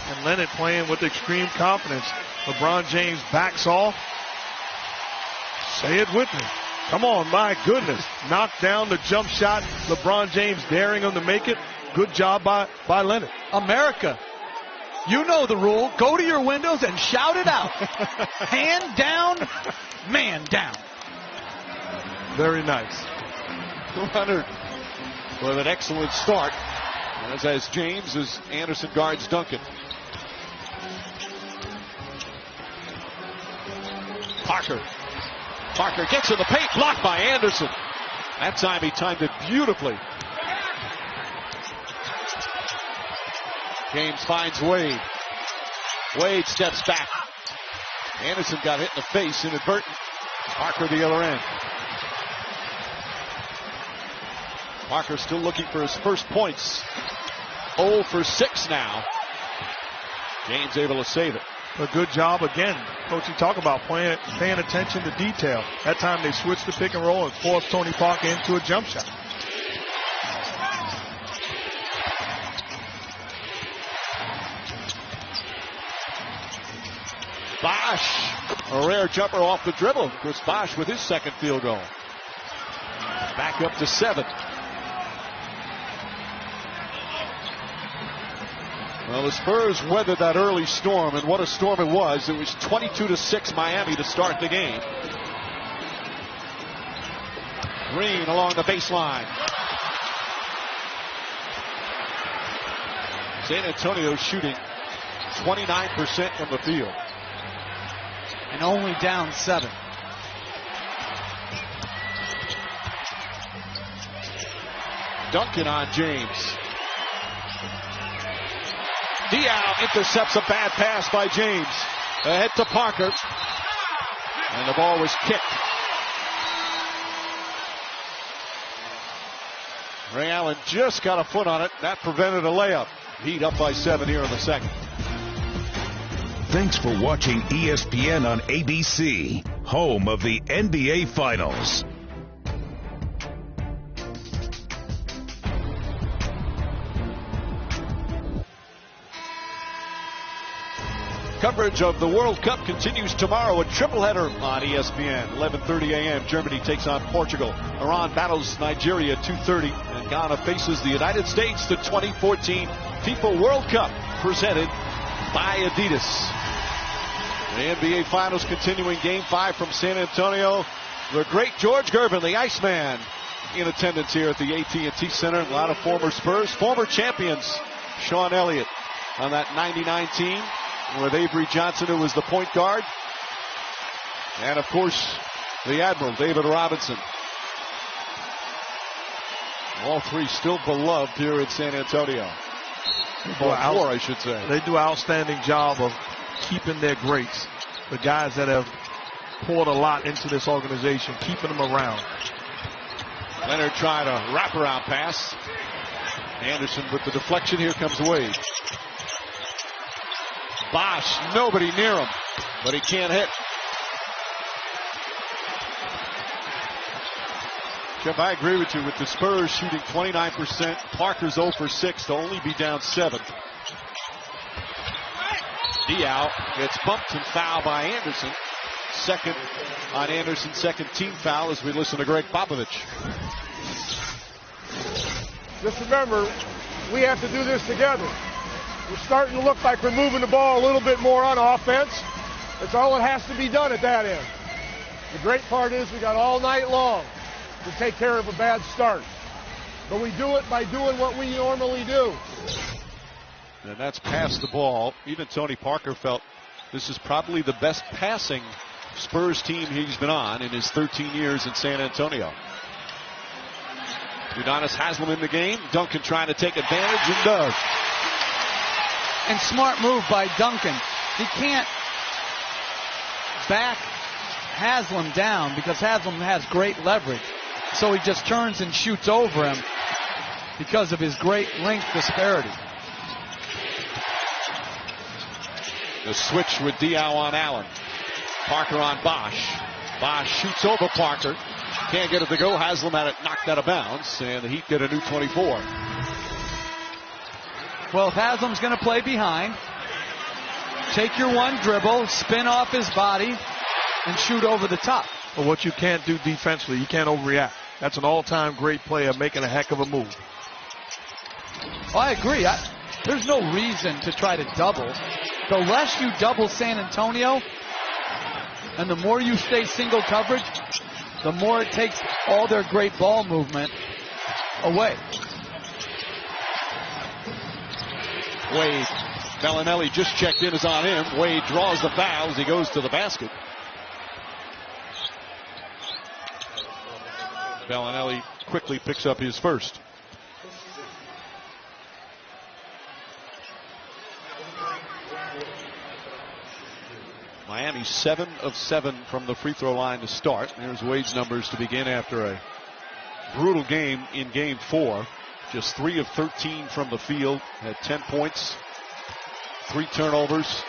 And Leonard playing with extreme confidence. LeBron James backs off. Say it with me. Come on, my goodness. Knock down the jump shot. LeBron James daring him to make it. Good job by Leonard. America, you know the rule. Go to your windows and shout it out. Hand down, man down. Very nice. Leonard with an excellent start. As James, as Anderson guards Duncan. Parker gets in the paint, blocked by Anderson. That time he timed it beautifully. James finds Wade. Wade steps back. Anderson got hit in the face, inadvertent. Parker the other end. Parker still looking for his first points. 0 for 6 now. James able to save it. A good job again. Coach, you talk about paying attention to detail. That time they switched the pick and roll and forced Tony Parker into a jump shot. Bosh, a rare jumper off the dribble. Chris Bosh with his 2nd field goal. Back up to 7. Well, the Spurs weathered that early storm, and what a storm it was. It was 22-6 Miami to start the game. Green along the baseline. San Antonio shooting 29% from the field. And only down 7. Duncan on James. Diaw intercepts a bad pass by James. Ahead to Parker. And the ball was kicked. Ray Allen just got a foot on it. That prevented a layup. Heat up by 7 here in the 2nd. Thanks for watching ESPN on ABC, home of the NBA Finals. Coverage of the World Cup continues tomorrow. A tripleheader on ESPN. 11:30 a.m. Germany takes on Portugal. Iran battles Nigeria 2:30. And Ghana faces the United States. The 2014 FIFA World Cup presented by Adidas. The NBA Finals continuing Game 5 from San Antonio. The great George Gervin, the Iceman, in attendance here at the AT&T Center. A lot of former Spurs, former champions. Sean Elliott on that 99 team with Avery Johnson, who was the point guard. And, of course, the Admiral, David Robinson. All three still beloved here in San Antonio. All four, I should say. They do an outstanding job of keeping their greats. The guys that have poured a lot into this organization, keeping them around. Leonard tried a wraparound pass. Anderson with the deflection. Here comes Wade. Bosch, nobody near him, but he can't hit. Jeff, I agree with you with the Spurs shooting 29%. Parker's 0 for 6 to only be down 7. Diaw gets bumped and fouled by Anderson. Second on Anderson's second team foul as we listen to Greg Popovich. Just remember, we have to do this together. We're starting to look like we're moving the ball a little bit more on offense. That's all that has to be done at that end. The great part is we got all night long to take care of a bad start. But we do it by doing what we normally do. And that's pass the ball. Even Tony Parker felt this is probably the best passing Spurs team he's been on in his 13 years in San Antonio. Udonis Haslem in the game. Duncan trying to take advantage and does. And smart move by Duncan. He can't back Haslem down because Haslem has great leverage. So he just turns and shoots over him because of his great length disparity. The switch with Diaw on Allen. Parker on Bosch. Bosch shoots over Parker. Can't get it to go. Haslem had it knocked out of bounds, and the Heat get a new 24. Well, if Haslem's going to play behind, take your one dribble, spin off his body, and shoot over the top. But what you can't do defensively, you can't overreact. That's an all-time great player making a heck of a move. Oh, I agree. There's no reason to try to double. The less you double San Antonio, and the more you stay single coverage, the more it takes all their great ball movement away. Wade. Bellinelli just checked in, is on him. Wade draws the foul as he goes to the basket. Bellinelli quickly picks up his first. Miami 7 of 7 from the free throw line to start. There's Wade's numbers to begin after a brutal game in game 4. Just 3 of 13 from the field. Had 10 points, 3 turnovers.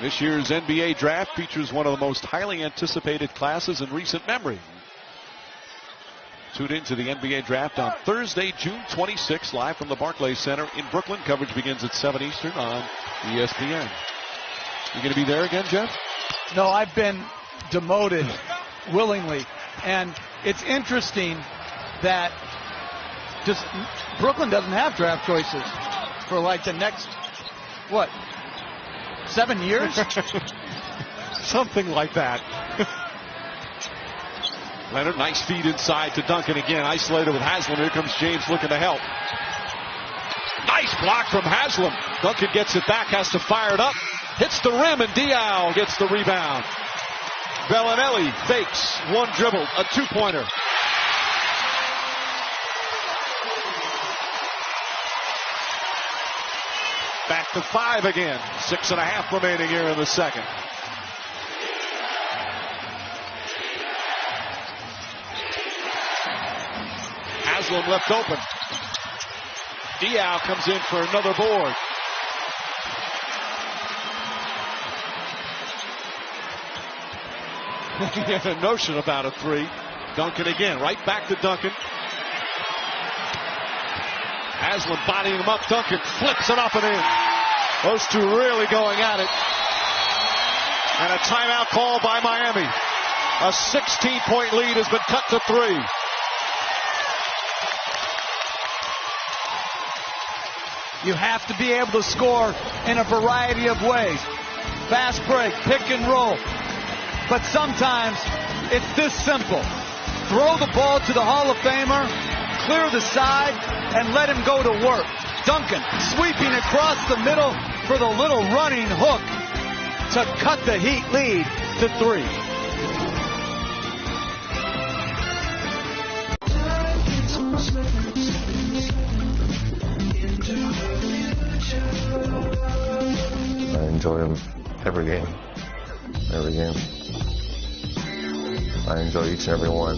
This year's NBA draft features one of the most highly anticipated classes in recent memory. Tune in to the NBA draft on Thursday, June 26th, live from the Barclays Center in Brooklyn. Coverage begins at 7 Eastern on ESPN. You going to be there again, Jeff? No, I've been demoted willingly. And it's interesting that just Brooklyn doesn't have draft choices for like the next, 7 years? Something like that. Leonard, nice feed inside to Duncan again. Isolated with Haslem. Here comes James looking to help. Nice block from Haslem. Duncan gets it back, has to fire it up. Hits the rim, and Diaw gets the rebound. Bellinelli fakes. One dribble, a two-pointer. Back to 5 again. 6.5 remaining here in the second. Haslem left open. Diaw comes in for another board. He had a notion about a 3. Duncan again, right back to Duncan. Haslem bodying him up. Duncan flips it up and in. Those two really going at it. And a timeout call by Miami. A 16-point lead has been cut to 3. You have to be able to score in a variety of ways. Fast break, pick and roll. But sometimes it's this simple. Throw the ball to the Hall of Famer, clear the side, and let him go to work. Duncan sweeping across the middle for the little running hook to cut the Heat lead to 3. I enjoy them every game. Every game. I enjoy each and every one.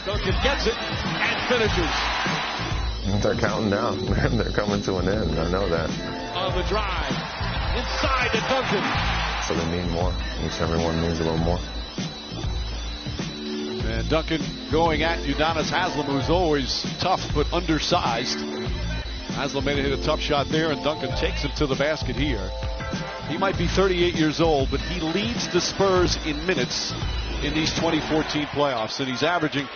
Duncan gets it and finishes. They're counting down. They're coming to an end. I know that. On the drive. Inside to Duncan. So they mean more. Each and every one means a little more. And Duncan going at Udonis Haslem, who's always tough but undersized. Haslem made it hit a tough shot there, and Duncan takes him to the basket here. He might be 38 years old, but he leads the Spurs in minutes in these 2014 playoffs, and he's averaging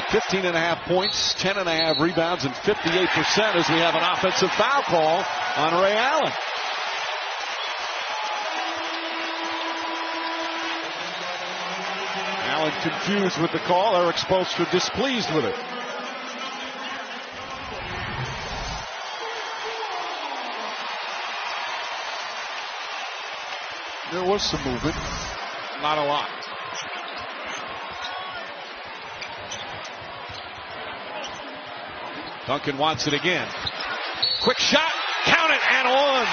15.5 points, 10.5 rebounds, and 58% as we have an offensive foul call on Ray Allen. Allen confused with the call. Eric Spoelstra displeased with it. There was some movement. Not a lot. Duncan wants it again. Quick shot. Count it and one.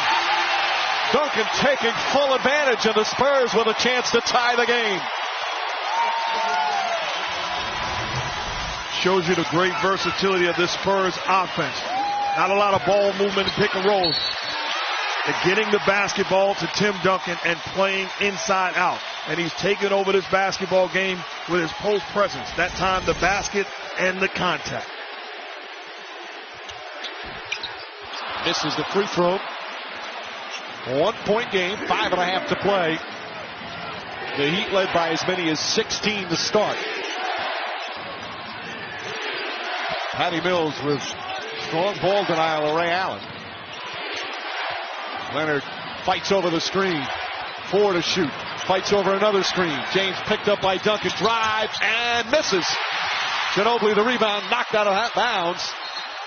Duncan taking full advantage of the Spurs with a chance to tie the game. Shows you the great versatility of this Spurs offense. Not a lot of ball movement and pick and rolls. They're getting the basketball to Tim Duncan and playing inside out. And he's taken over this basketball game with his post presence. That time the basket and the contact. Misses the free throw. 1 point game, 5.5 to play. The Heat led by as many as 16 to start. Patty Mills with strong ball denial of Ray Allen. Leonard fights over the screen. 4 to shoot. Fights over another screen. James picked up by Duncan. Drives and misses. Ginobili the rebound, knocked out of bounds.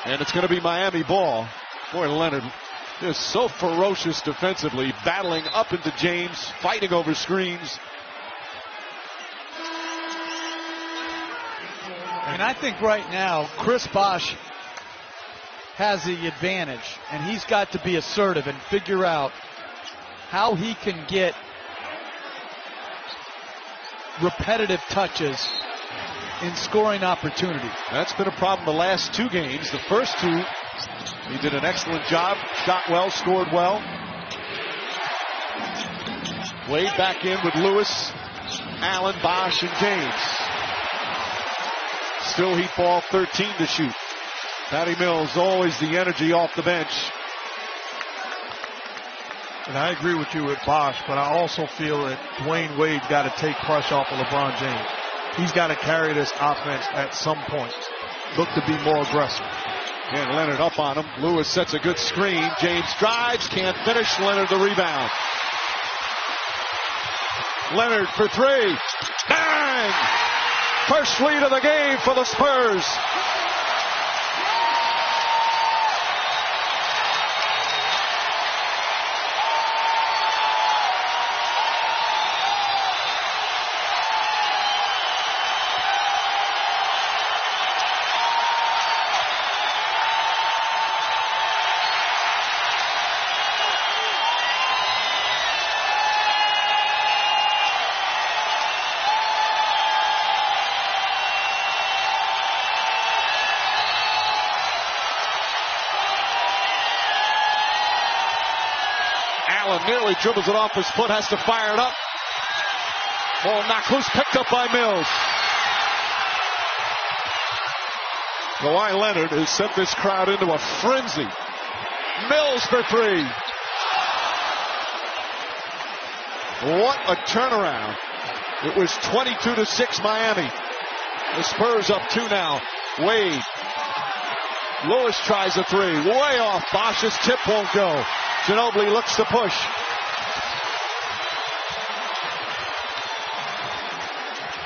And it's going to be Miami ball. Boy, Leonard is so ferocious defensively, battling up into James, fighting over screens. And I think right now, Chris Bosh has the advantage, and he's got to be assertive and figure out how he can get repetitive touches in scoring opportunity. That's been a problem the last 2 games. The first 2, he did an excellent job, shot well, scored well. Wade back in with Lewis, Allen, Bosh, and James. Still Heat ball, 13 to shoot. Patty Mills, always the energy off the bench. And I agree with you with Bosh, but I also feel that Dwayne Wade's got to take pressure off of LeBron James. He's got to carry this offense at some point. Look to be more aggressive. And Leonard up on him. Lewis sets a good screen. James drives, can't finish. Leonard the rebound. Leonard for 3. Bang! First lead of the game for the Spurs. Nearly dribbles it off his foot, has to fire it up. Ball knocked loose, picked up by Mills. Kawhi Leonard has sent this crowd into a frenzy. Mills for 3. What a turnaround. It was 22-6 Miami. The Spurs up 2 now. Wade. Lewis tries a three. Way off. Bosch's tip won't go. Ginobili looks to push.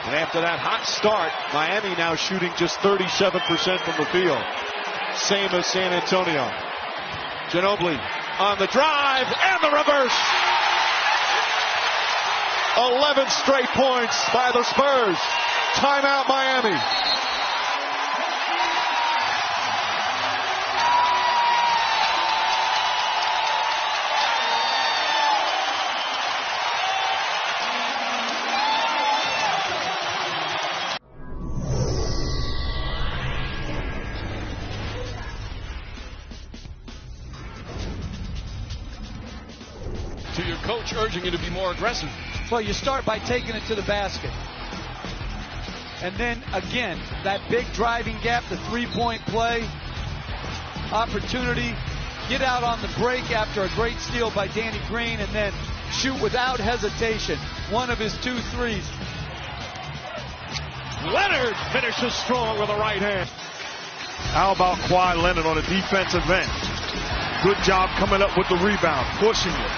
And after that hot start, Miami now shooting just 37% from the field. Same as San Antonio. Ginobili on the drive and the reverse. 11 straight points by the Spurs. Timeout Miami. To your coach urging you to be more aggressive. Well, you start by taking it to the basket. And then, again, that big driving gap, the three-point play, opportunity, get out on the break after a great steal by Danny Green, and then shoot without hesitation. One of his 2 threes. Leonard finishes strong with a right hand. How about Kawhi Leonard on a defensive end? Good job coming up with the rebound, pushing it.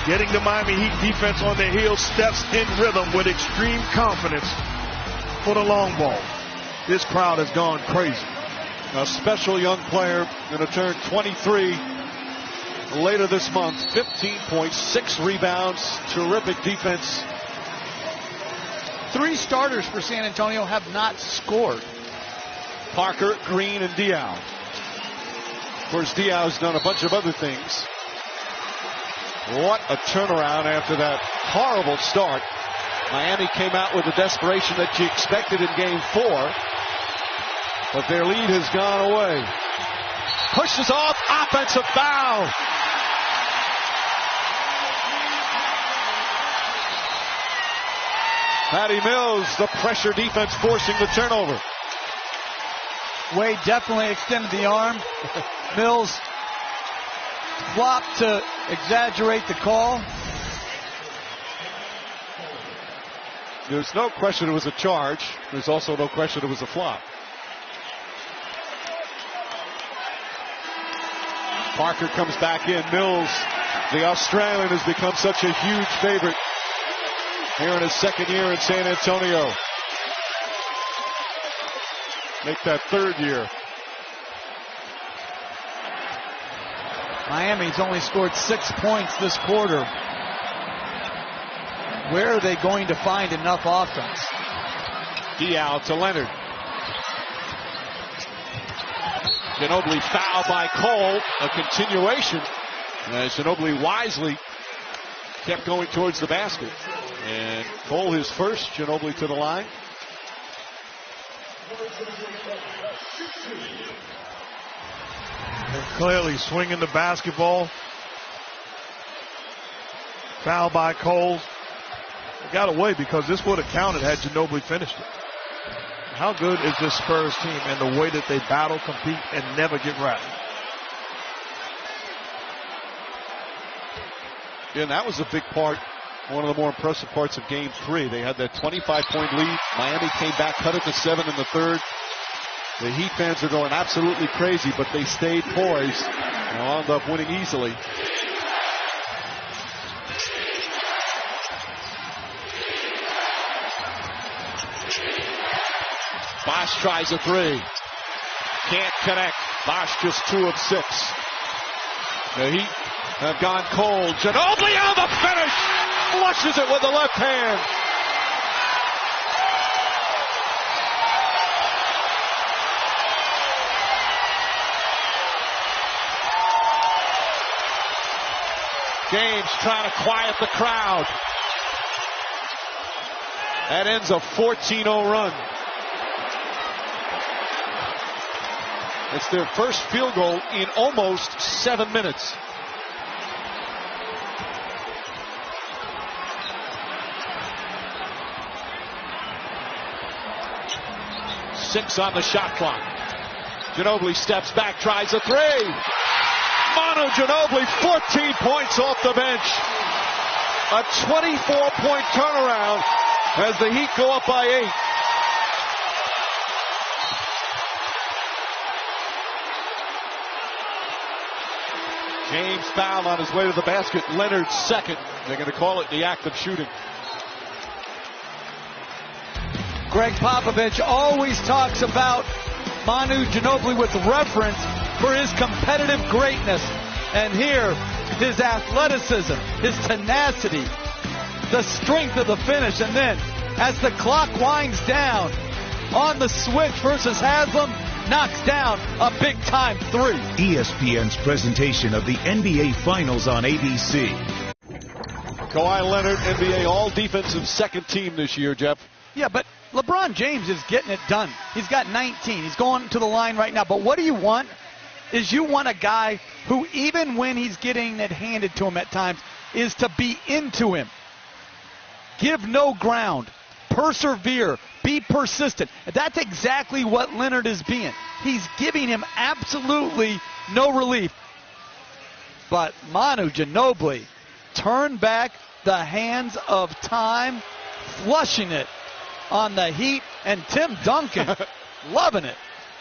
Getting the Miami Heat defense on their heels, steps in rhythm with extreme confidence for the long ball. This crowd has gone crazy. A special young player going to turn 23 later this month. 15 points, 6 rebounds, terrific defense. 3 starters for San Antonio have not scored. Parker, Green, and Diaw. Of course, Diaw's done a bunch of other things. What a turnaround after that horrible start. Miami came out with the desperation that you expected in game 4. But their lead has gone away. Pushes off, offensive foul. Patty Mills, the pressure defense forcing the turnover. Wade definitely extended the arm. Mills flopped to exaggerate the call. There's no question it was a charge. There's also no question it was a flop. Parker comes back in. Mills, the Australian, has become such a huge favorite here in his second year in San Antonio. Make that 3rd year. Miami's only scored 6 points this quarter. Where are they going to find enough offense? Diaw to Leonard. Ginobili foul by Cole. A continuation. Ginobili wisely kept going towards the basket. And Cole his first. Ginobili to the line. And clearly swinging the basketball. Foul by Cole. It got away because this would have counted had Ginobili finished it. How good is this Spurs team and the way that they battle, compete, and never get rattled? Yeah, and that was a big part, one of the more impressive parts of Game 3. They had that 25-point lead. Miami came back, cut it to 7 in the 3rd. The Heat fans are going absolutely crazy, but they stayed poised and wound up winning easily. Bosch tries a 3. Can't connect. Bosch just 2 of 6. The Heat have gone cold. Ginobili on the finish. Flushes it with the left hand. James trying to quiet the crowd. That ends a 14-0 run. It's their first field goal in almost 7 minutes. Six on the shot clock. Ginobili steps back, tries a 3. Manu Ginobili, 14 points off the bench. A 24-point turnaround as the Heat go up by 8. James fouled on his way to the basket. Leonard second. They're going to call it the act of shooting. Greg Popovich always talks about Manu Ginobili with reverence for his competitive greatness. And here, his athleticism, his tenacity, the strength of the finish. And then, as the clock winds down, on the switch versus Haslam, knocks down a big-time three. ESPN's presentation of the NBA Finals on ABC. Kawhi Leonard, NBA all-defensive second team this year, Jeff. Yeah, but LeBron James is getting it done. He's got 19. He's going to the line right now. But what do you want is you want a guy who, even when he's getting it handed to him at times, is to be into him. Give no ground. Persevere. Be persistent. That's exactly what Leonard is being. He's giving him absolutely no relief. But Manu Ginobili turned back the hands of time, flushing it on the Heat, and Tim Duncan loving it.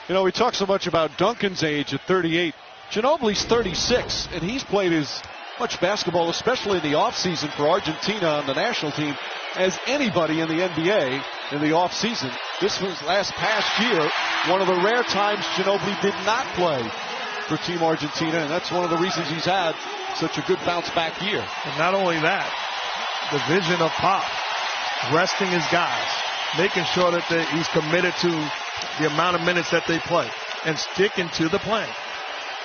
You know, we talk so much about Duncan's age at 38. Ginobili's 36, and he's played as much basketball, especially in the offseason for Argentina on the national team, as anybody in the NBA in the offseason. This was past year, one of the rare times Ginobili did not play for Team Argentina, and that's one of the reasons he's had such a good bounce-back year. And not only that, the vision of Pop, resting his guys, making sure that he's committed to the amount of minutes that they play and sticking to the plan.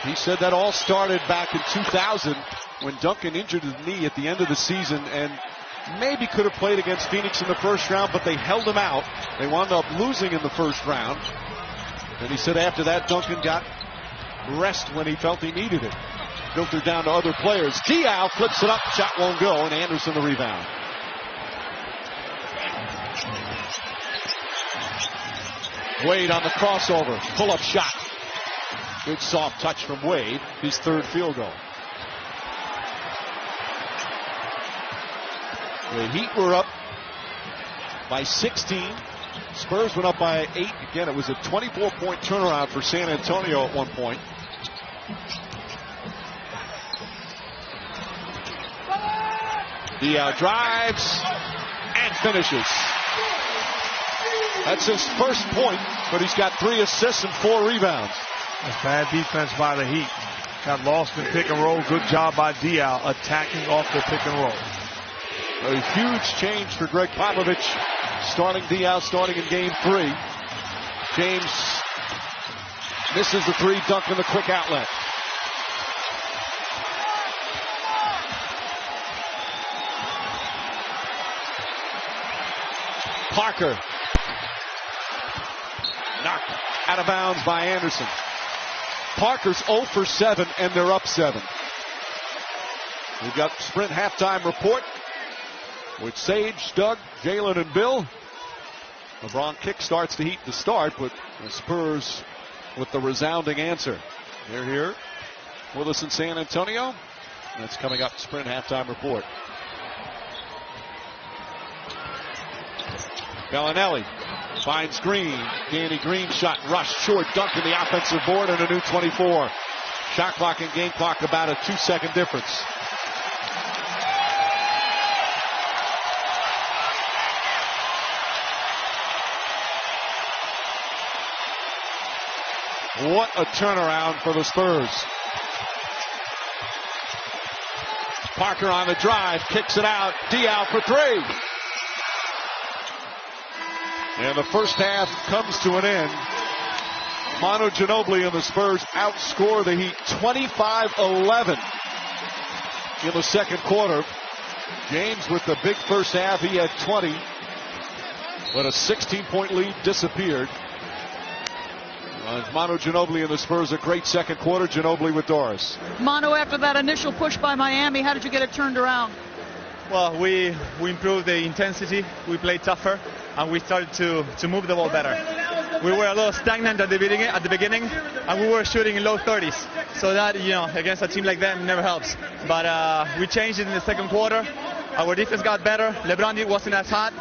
He said that all started back in 2000 when Duncan injured his knee at the end of the season and maybe could have played against Phoenix in the first round, but they held him out. They wound up losing in the first round. And he said after that, Duncan got rest when he felt he needed it. Filtered down to other players. Diaw flips it up, shot won't go, and Anderson the rebound. Wade on the crossover, pull-up shot. Good soft touch from Wade, his third field goal. The Heat were up by 16. Spurs went up by 8. Again, it was a 24-point turnaround for San Antonio at one point. Diaw drives and finishes. That's his first point, but he's got 3 assists and 4 rebounds. That's bad defense by the Heat. Got lost in pick and roll. Good job by Diaw attacking off the pick and roll. A huge change for Greg Popovich. Diaw starting in game 3. James misses the 3, Duncan the quick outlet. Parker. Knocked out of bounds by Anderson. Parker's 0 for 7, and they're up 7. We've got Sprint halftime report with Sage, Doug, Jalen, and Bill. LeBron kick starts the Heat to start, but the Spurs with the resounding answer. They're here with us in San Antonio. That's coming up, Sprint halftime report. Gallinelli finds Green. Danny Green shot, rush, short, dunk in the offensive board, and a new 24. Shot clock and game clock about a 2-second difference. What a turnaround for the Spurs. Parker on the drive, kicks it out. Diaw for 3. And the first half comes to an end. Manu Ginobili and the Spurs outscore the Heat 25-11 in the second quarter. James with the big first half, he had 20. But a 16-point lead disappeared. Manu Ginobili and the Spurs, a great second quarter. Ginobili with Doris. Manu, after that initial push by Miami, how did you get it turned around? Well, we improved the intensity. We played tougher, and we started to move the ball better. We were a little stagnant at the beginning, and we were shooting in low 30s. So that, against a team like them never helps. But we changed it in the second quarter. Our defense got better. LeBron wasn't as hot,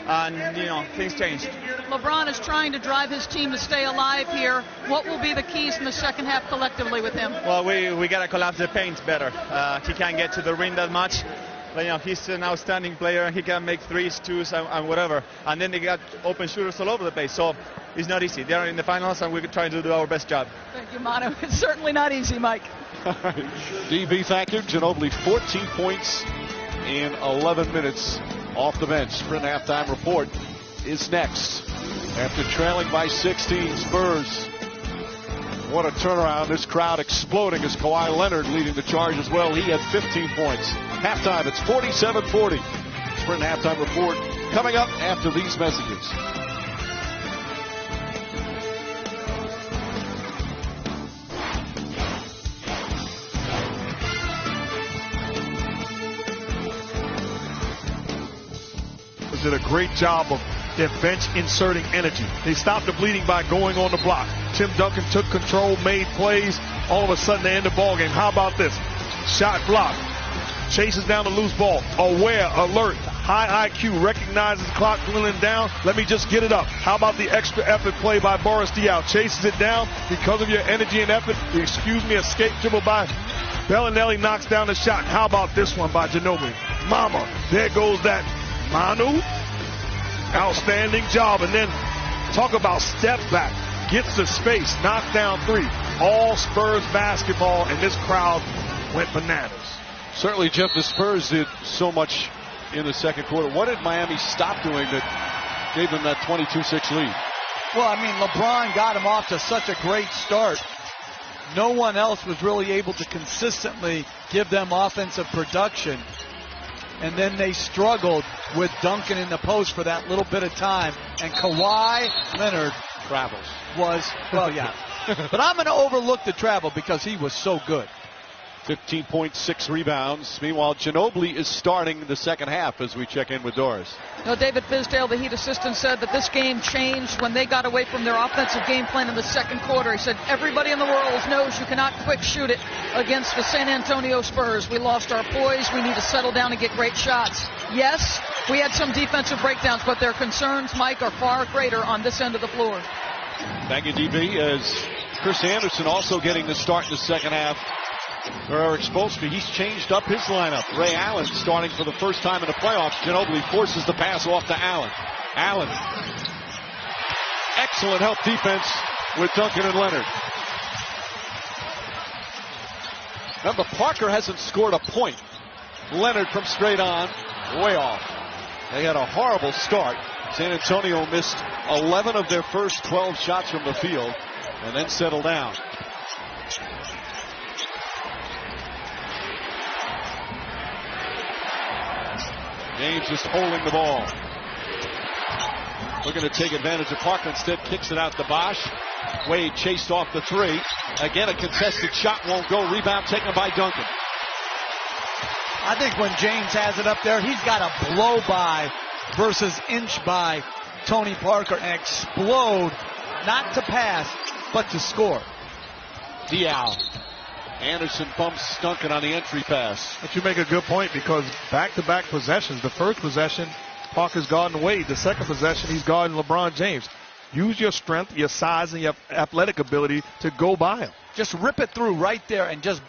and things changed. LeBron is trying to drive his team to stay alive here. What will be the keys in the second half collectively with him? Well, we got to collapse the paint better. He can't get to the rim that much. But, you know, he's an outstanding player. He can make threes, twos, and whatever. And then they got open shooters all over the place. So it's not easy. They're in the finals, and we're trying to do our best job. Thank you, Manu. It's certainly not easy, Mike. DB, thank you. Ginobili, 14 points in 11 minutes off the bench. Sprint halftime report is next. After trailing by 16, Spurs. What a turnaround. This crowd exploding as Kawhi Leonard leading the charge as well. He had 15 points. Halftime, it's 47-40. Sprint halftime report coming up after these messages. Did a great job of their bench inserting energy. They stopped the bleeding by going on the block. Tim Duncan took control, made plays. All of a sudden, they end the ball game. How about this? Shot block. Chases down the loose ball. Aware, alert, high IQ, recognizes the clock dwindling down. Let me just get it up. How about the extra effort play by Boris Diaw? Chases it down because of your energy and effort. Escape dribble by Bellinelli, knocks down the shot. How about this one by Ginobili? Mama, there goes that Manu. Outstanding job. And then talk about step back. Gets the space. Knocks down three. All Spurs basketball, and this crowd went bananas. Certainly, Jeff, the Spurs did so much in the second quarter. What did Miami stop doing that gave them that 22-6 lead? Well, I mean, LeBron got him off to such a great start. No one else was really able to consistently give them offensive production. And then they struggled with Duncan in the post for that little bit of time. And Kawhi Leonard travels. Well, yeah. But I'm going to overlook the travel because he was so good. 15.6 rebounds. Meanwhile, Ginobili is starting the second half as we check in with Doris. No, David Fizdale, the Heat assistant, said that this game changed when they got away from their offensive game plan in the second quarter. He said, everybody in the world knows you cannot quick shoot it against the San Antonio Spurs. We lost our poise. We need to settle down and get great shots. Yes, we had some defensive breakdowns, but their concerns, Mike, are far greater on this end of the floor. Thank you, DB. As Chris Anderson also getting the start in the second half. For Eric Spoelstra, he's changed up his lineup. Ray Allen starting for the first time in the playoffs. Ginobili forces the pass off to Allen. Allen. Excellent help defense with Duncan and Leonard. Remember, Parker hasn't scored a point. Leonard from straight on, way off. They had a horrible start. San Antonio missed 11 of their first 12 shots from the field and then settled down. James just holding the ball. Looking to take advantage of Parker. Instead, kicks it out to Bosch. Wade chased off the three. Again, a contested shot won't go. Rebound taken by Duncan. I think when James has it up there, he's got to blow by versus inch by Tony Parker and explode, not to pass, but to score. Diaw. Anderson bumps Duncan on the entry pass. But you make a good point because back-to-back possessions. The first possession, Parker's guarding Wade. The second possession, he's guarding LeBron James. Use your strength, your size, and your athletic ability to go by him. Just rip it through right there and just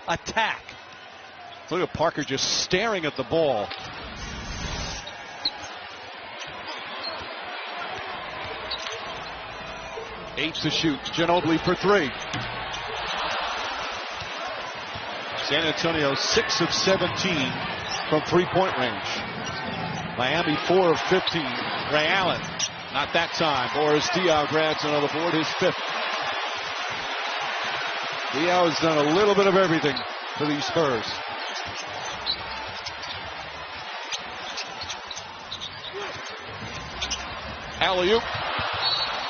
attack. Look at Parker just staring at the ball. Eight to shoot. Ginobili for three. San Antonio 6 of 17 from three-point range. Miami 4 of 15. Ray Allen, not that time. Boris Diaw grabs another board, his fifth. Diaw has done a little bit of everything for these Spurs. Alley-oop.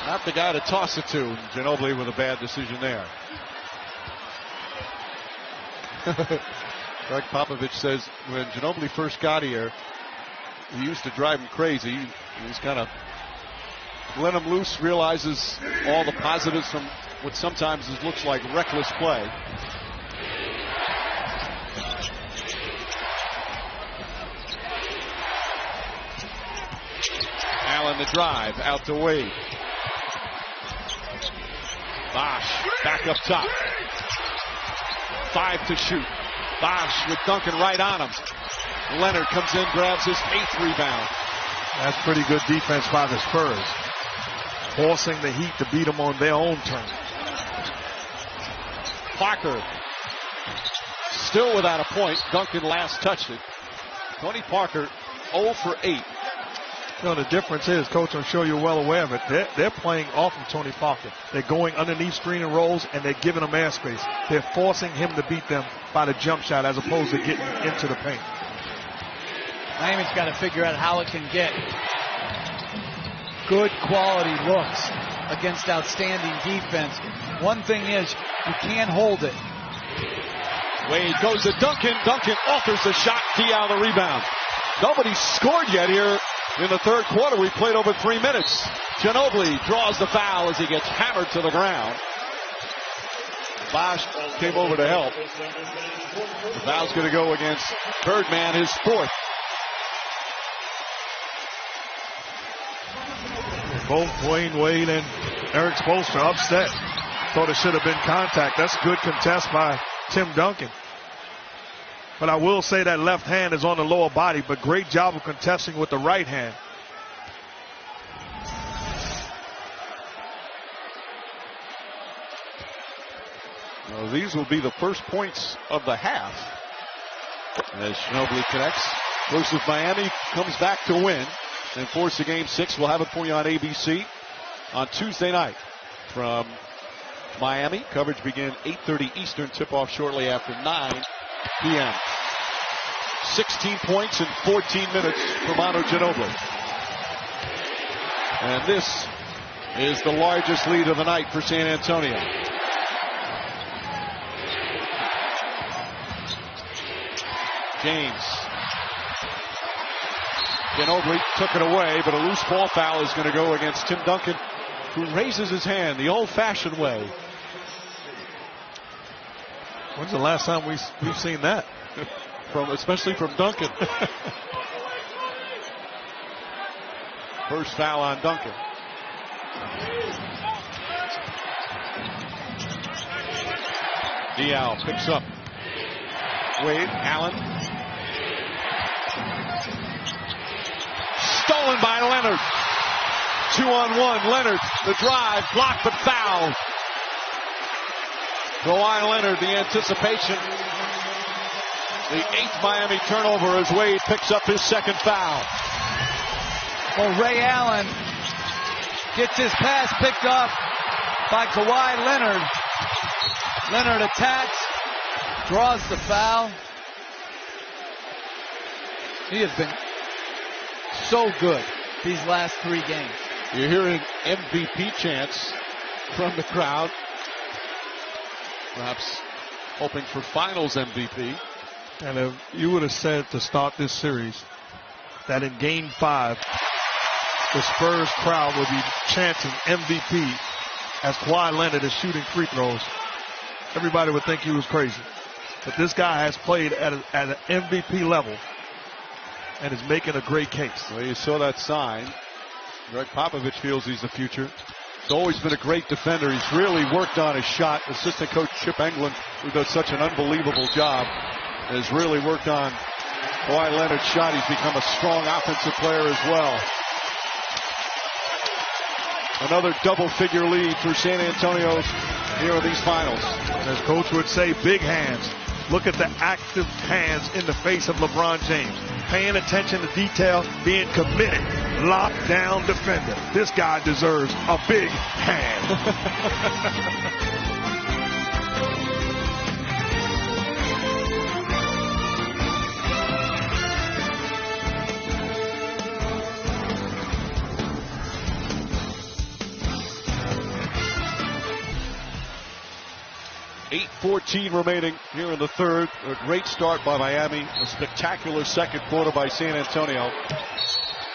Not the guy to toss it to. Ginobili with a bad decision there. Greg Popovich says when Ginobili first got here, he used to drive him crazy. He was kind of let him loose, realizes all the positives from what sometimes looks like reckless play. Allen on the drive, out to Wade. Bosch back up top. 5 to shoot. Bosch with Duncan right on him. Leonard comes in, grabs his 8th rebound. That's pretty good defense by the Spurs. Forcing the Heat to beat them on their own turn. Parker still without a point. Duncan last touched it. Tony Parker 0 for 8. You know, the difference is, Coach, I'm sure you're well aware of it. They're playing off of Tony Parker. They're going underneath screen and rolls, and they're giving him airspace. They're forcing him to beat them by the jump shot as opposed to getting into the paint. Miami's got to figure out how it can get good quality looks against outstanding defense. One thing is, you can't hold it. Wade goes to Duncan. Duncan offers the shot. Diaw the rebound. Nobody's scored yet here in the third quarter. We played over 3 minutes. Ginobili draws the foul as he gets hammered to the ground. Bosch came over to help. The foul's going to go against Birdman, his 4th. Both Dwayne Wade and Eric Spoelstra upset. Thought it should have been contact. That's good contest by Tim Duncan. But I will say that left hand is on the lower body, but great job of contesting with the right hand. Well, these will be the first points of the half. As Ginobili connects versus Miami, comes back to win and force the game 6. We'll have it for you on ABC on Tuesday night from Miami. Coverage begins 8:30 Eastern. Tip-off shortly after 9 p.m. 16 points in 14 minutes for Manu Ginobili. And this is the largest lead of the night for San Antonio. James. Ginobili took it away, but a loose ball foul is going to go against Tim Duncan, who raises his hand the old-fashioned way. When's the last time we've seen that? Especially from Duncan. First foul on Duncan. Diaw picks up. Wade, Allen. Stolen by Leonard. 2-on-1. Leonard, the drive, blocked but fouled. Kawhi Leonard, the anticipation. The 8th Miami turnover as Wade picks up his 2nd foul. Well, Ray Allen gets his pass picked up by Kawhi Leonard. Leonard attacks, draws the foul. He has been so good these last 3 games. You're hearing MVP chants from the crowd. Perhaps hoping for finals MVP. And if you would have said to start this series that in game 5, the Spurs crowd would be chanting MVP as Kawhi Leonard is shooting free throws, everybody would think he was crazy. But this guy has played at an MVP level and is making a great case. Well, you saw that sign. Greg Popovich feels he's the future. He's always been a great defender. He's really worked on his shot. Assistant coach Chip Engelland, who does such an unbelievable job, has really worked on Kawhi Leonard's shot. He's become a strong offensive player as well. Another double-figure lead for San Antonio here in these finals. And as coach would say, big hands. Look at the active hands in the face of LeBron James. Paying attention to detail, being committed, lockdown defender. This guy deserves a big hand. 8:14 remaining here in the third. A great start by Miami. A spectacular second quarter by San Antonio.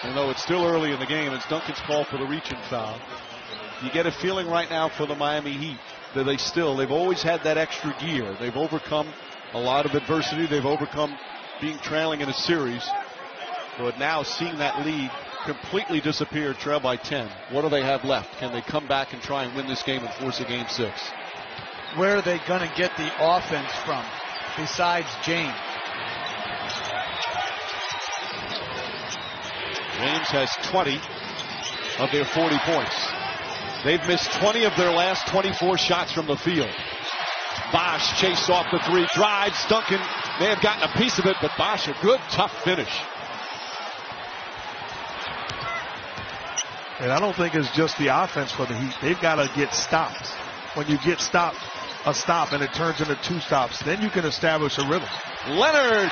And though it's still early in the game, it's Duncan's call for the reach-in foul. You get a feeling right now for the Miami Heat that they've always had that extra gear. They've overcome a lot of adversity. They've overcome being trailing in a series. But now seeing that lead completely disappeared, trail by 10. What do they have left? Can they come back and try and win this game and force a game 6? Where are they going to get the offense from besides James? James has 20 of their 40 points. They've missed 20 of their last 24 shots from the field. Bosch chased off the 3, drives. Duncan may have gotten a piece of it, but Bosch, a good, tough finish. And I don't think it's just the offense for the Heat. They've got to get stops. When you get stopped, a stop, and it turns into 2 stops, then you can establish a rhythm. Leonard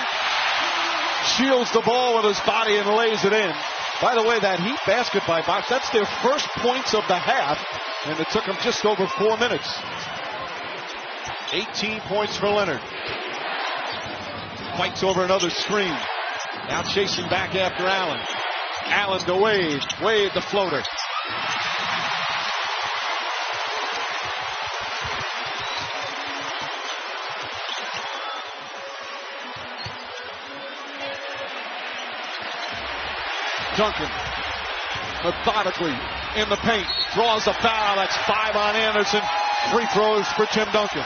shields the ball with his body and lays it in. By the way, that Heat basket by Bosch, that's their first points of the half, and it took them just over 4 minutes. 18 points for Leonard. Fights over another screen. Now chasing back after Allen. Allen to Wade. Wade the floater. Duncan methodically in the paint, draws a foul. That's 5 on Anderson. Free throws for Tim Duncan.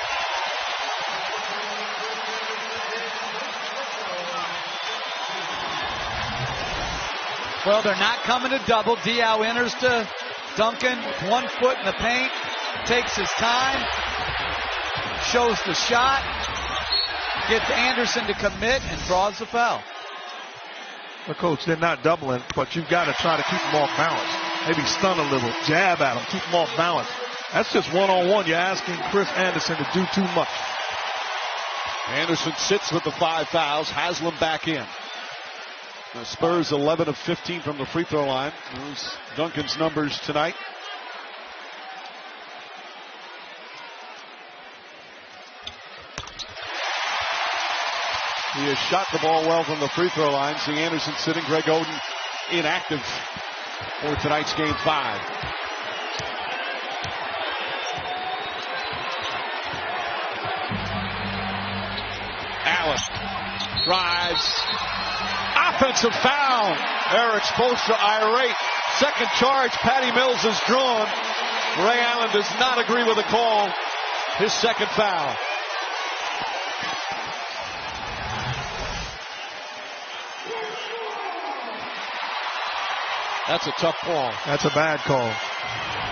Well, they're not coming to double. Diaw enters to Duncan with 1 foot in the paint, takes his time, shows the shot, gets Anderson to commit, and draws the foul. Well, Coach, they're not doubling, but you've got to try to keep them off balance. Maybe stun a little, jab at them, keep them off balance. That's just one-on-one. You're asking Chris Anderson to do too much. Anderson sits with the 5 fouls. Haslam back in. The Spurs 11 of 15 from the free throw line. Those Duncan's numbers tonight. He has shot the ball well from the free throw line. See Anderson sitting. Greg Oden inactive for tonight's game 5. Allen drives. Offensive foul. Eric Spoelstra irate. Second charge. Patty Mills is drawn. Ray Allen does not agree with the call. His second foul. That's a tough call. That's a bad call.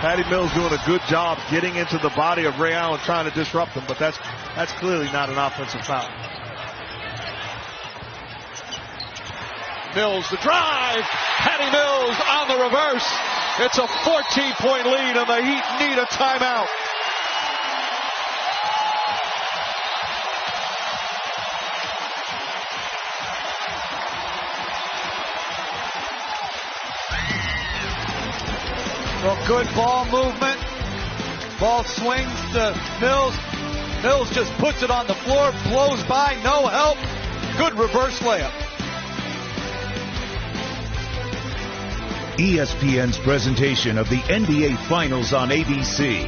Patty Mills doing a good job getting into the body of Ray Allen, trying to disrupt him, but that's clearly not an offensive foul. Mills the drive. Patty Mills on the reverse. It's a 14-point lead, and the Heat need a timeout. Well, good ball movement. Ball swings to Mills. Mills just puts it on the floor, blows by, no help. Good reverse layup. ESPN's presentation of the NBA Finals on ABC.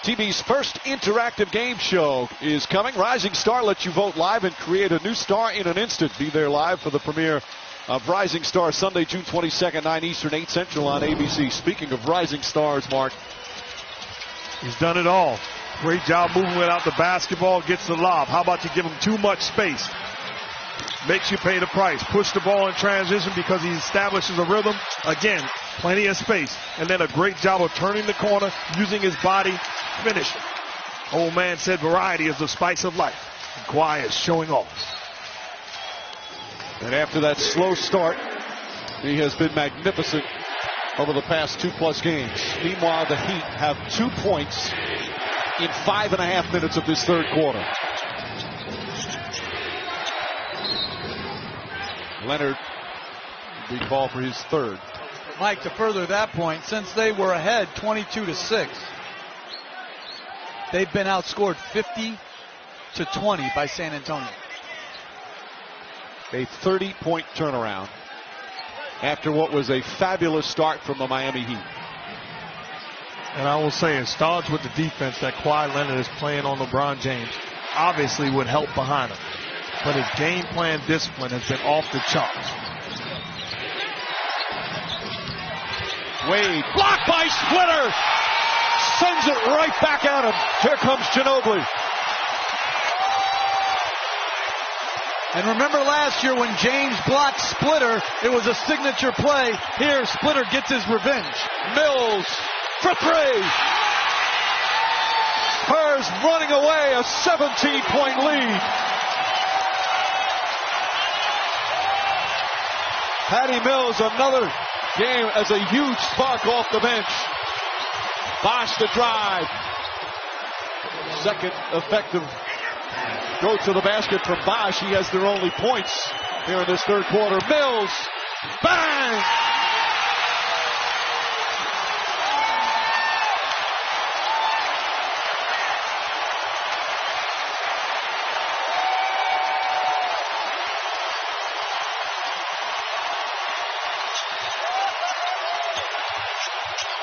TV's first interactive game show is coming. Rising Star lets you vote live and create a new star in an instant. Be there live for the premiere of Rising Star Sunday, June 22nd, 9 Eastern, 8 Central on ABC. Speaking of Rising Stars, Mark. He's done it all. Great job moving without the basketball, gets the lob. How about you give him too much space? Makes you pay the price. Push the ball in transition because he establishes a rhythm. Again, plenty of space. And then a great job of turning the corner, using his body. Finish. Old man said variety is the spice of life. And Kawhi is showing off. And after that slow start, he has been magnificent over the past 2+ games. Meanwhile, the Heat have 2 points in 5.5 minutes of this third quarter. Leonard will be called for his third. Mike, to further that point, since they were ahead 22-6, they've been outscored 50-20 by San Antonio. A 30-point turnaround after what was a fabulous start from the Miami Heat. And I will say it starts with the defense that Kawhi Leonard is playing on LeBron James. Obviously would help behind him. But his game plan discipline has been off the charts. Wade, blocked by Splitter. Sends it right back at him. Here comes Ginobili. And remember last year when James blocked Splitter, it was a signature play. Here, Splitter gets his revenge. Mills for three. Spurs running away, a 17-point lead. Patty Mills, another game as a huge spark off the bench. Bosh the drive. Second effective go to the basket from Bosh. He has their only points here in this third quarter. Mills, bang!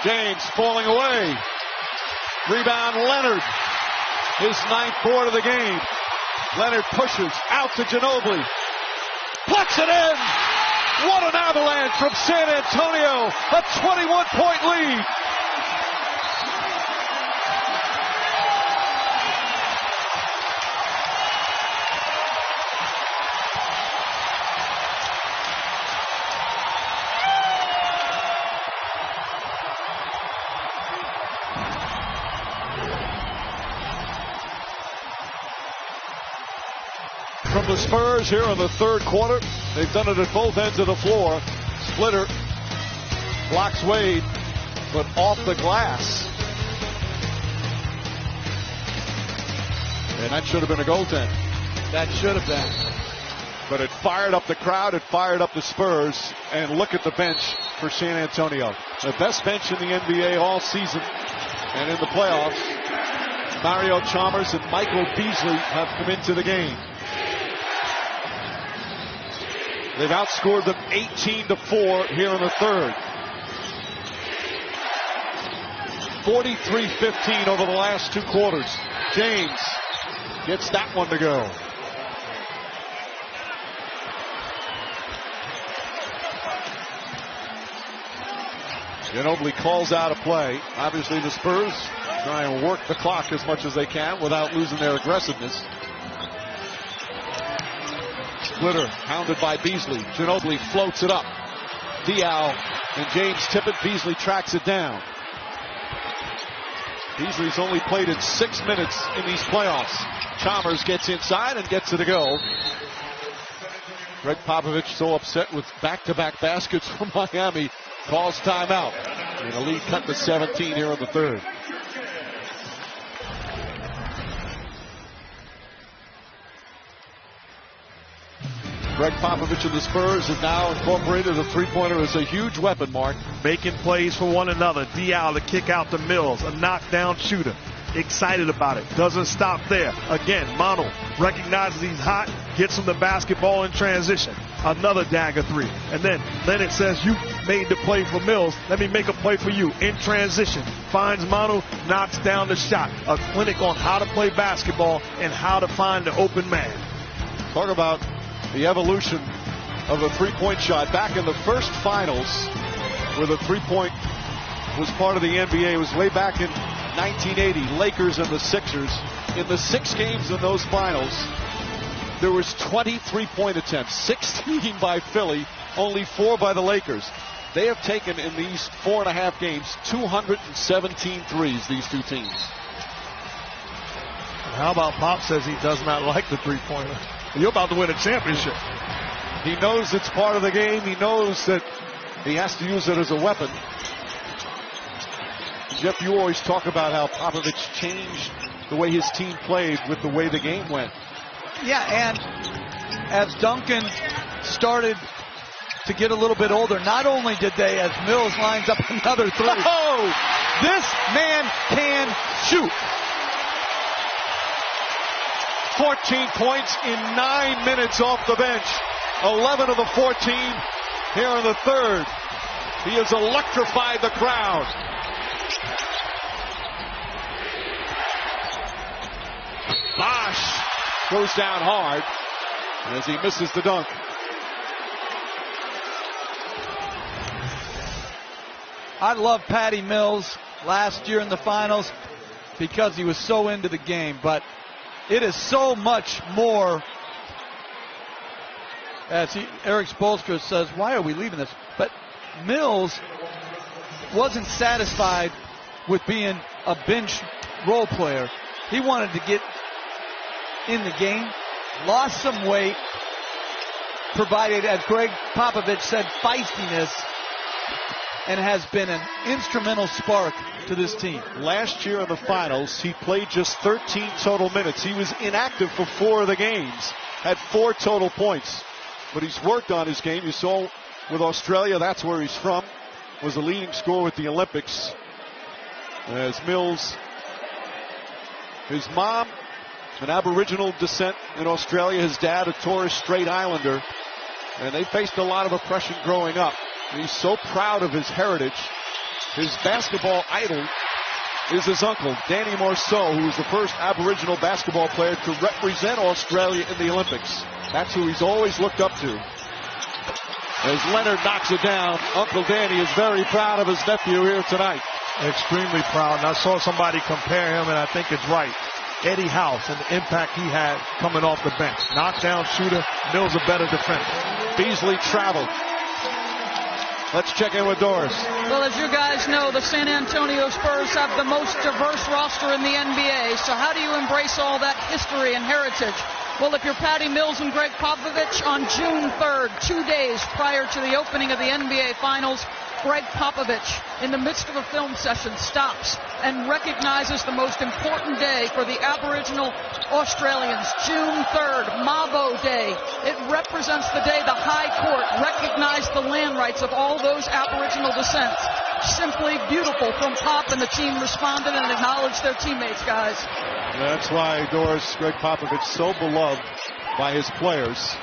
James falling away. Rebound Leonard. His 9th board of the game. Leonard pushes out to Ginobili. Puts it in. What an avalanche from San Antonio. A 21-point lead. From the Spurs here in the third quarter. They've done it at both ends of the floor. Splitter blocks Wade, but off the glass. And that should have been a goaltend. That should have been. But it fired up the crowd, it fired up the Spurs, and look at the bench for San Antonio. The best bench in the NBA all season and in the playoffs. Mario Chalmers and Michael Beasley have come into the game. They've outscored them 18-4 here in the third. 43-15 over the last two quarters. James gets that one to go. Ginobili calls out a play. Obviously the Spurs try and work the clock as much as they can without losing their aggressiveness. Splitter hounded by Beasley. Ginobili floats it up. Diaw and James tip it. Beasley tracks it down. Beasley's only played in 6 minutes in these playoffs. Chalmers gets inside and gets it to go. Greg Popovich so upset with back-to-back baskets from Miami calls timeout. And the lead cut to 17 here in the third. Greg Popovich and the Spurs have now incorporated a three-pointer as a huge weapon, Mark. Making plays for one another. Diaw to kick out to Mills, a knockdown shooter. Excited about it. Doesn't stop there. Again, Manu recognizes he's hot, gets him the basketball in transition. Another dagger three. And then Leonard says, you made the play for Mills. Let me make a play for you in transition. Finds Manu, knocks down the shot. A clinic on how to play basketball and how to find the open man. Talk about the evolution of the three-point shot. Back in the first finals, where the three-point was part of the NBA, it was way back in 1980, Lakers and the Sixers. In the 6 games in those finals, there was 20 three-point attempts, 16 by Philly, only 4 by the Lakers. They have taken in these 4.5 games 217 threes, these two teams. How about Pop says he does not like the three-pointer? You're about to win a championship. He knows it's part of the game. He knows that he has to use it as a weapon. Jeff, you always talk about how Popovich changed the way his team played with the way the game went. Yeah, and as Duncan started to get a little bit older, not only did they, as Mills lines up another three. Oh, this man can shoot. 14 points in 9 minutes off the bench. 11 of the 14 here in the third. He has electrified the crowd. Bosh goes down hard as he misses the dunk. I love Patty Mills last year in the finals because he was so into the game, but it is so much more. As Eric Spoelstra says, why are we leaving this? But Mills wasn't satisfied with being a bench role player. He wanted to get in the game, lost some weight, provided, as Greg Popovich said, feistiness, and has been an instrumental spark to this team. Last year in the finals, he played just 13 total minutes. He was inactive for 4 of the games, had 4 total points. But he's worked on his game. You saw with Australia, that's where he's from, was the leading scorer with the Olympics. As Mills, his mom, an Aboriginal descent in Australia, his dad, a Torres Strait Islander, and they faced a lot of oppression growing up. And he's so proud of his heritage. His basketball idol is his uncle, Danny Morceau, who was the first Aboriginal basketball player to represent Australia in the Olympics. That's who he's always looked up to. As Leonard knocks it down, Uncle Danny is very proud of his nephew here tonight. Extremely proud. And I saw somebody compare him, and I think it's right. Eddie House and the impact he had coming off the bench. Knockdown shooter. Mills a better defender. Beasley traveled. Let's check in with Doris. Well, as you guys know, the San Antonio Spurs have the most diverse roster in the NBA. So how do you embrace all that history and heritage? Well, if you're Patty Mills and Greg Popovich, on June 3rd, 2 days prior to the opening of the NBA Finals, Greg Popovich, in the midst of a film session, stops and recognizes the most important day for the Aboriginal Australians, June 3rd, Mabo Day. It represents the day the High Court recognized the land rights of all those Aboriginal descents. Simply beautiful from Pop, and the team responded and acknowledged their teammates, guys. That's why, Doris, Greg Popovich so beloved by his players.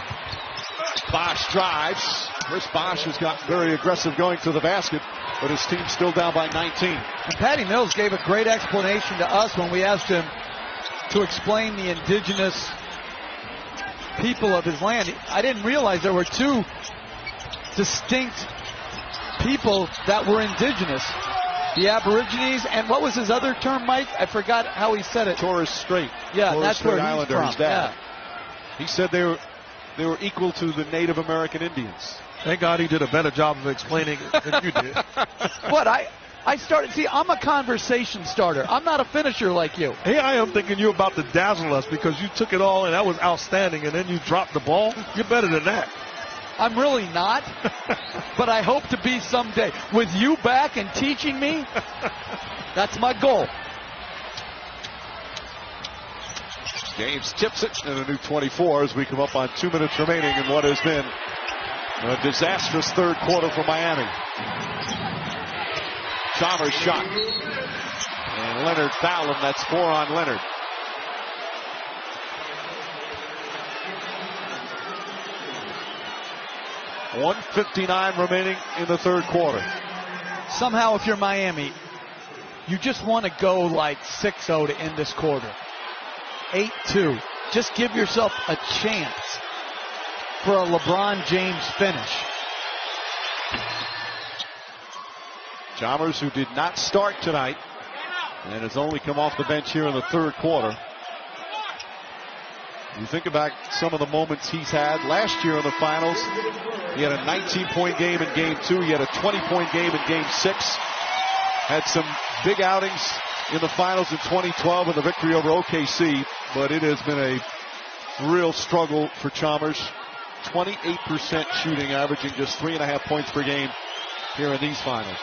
Bosch drives. Chris Bosch has gotten very aggressive going to the basket, but his team's still down by 19. And Patty Mills gave a great explanation to us when we asked him to explain the indigenous people of his land. I didn't realize there were 2 distinct people that were indigenous. The Aborigines, and what was his other term, Mike? I forgot how he said it. Torres Strait. Yeah, Torres that's Strait where he's Islander, from. his dad. Yeah. He said they were equal to the Native American Indians. Thank God he did a better job of explaining it than you did. What? I started, see, I'm a conversation starter. I'm not a finisher like you. Here I am thinking you're about to dazzle us because you took it all and that was outstanding, and then you dropped the ball. You're better than that. I'm really not, but I hope to be someday. With you back and teaching me, that's my goal. James tips it, and a new 24 as we come up on 2 minutes remaining in what has been a disastrous third quarter for Miami. Chalmers shot. And Leonard fouled him. That's 4 on Leonard. .159 remaining in the third quarter. Somehow, if you're Miami, you just want to go like 6-0 to end this quarter. 8-2. Just give yourself a chance for a LeBron James finish. Chalmers, who did not start tonight and has only come off the bench here in the third quarter. You think about some of the moments he's had last year in the finals. He had a 19-point game in Game 2. He had a 20-point game in Game 6. Had some big outings in the finals in 2012 and the victory over OKC. But it has been a real struggle for Chalmers. 28% shooting, averaging just 3.5 points per game here in these finals.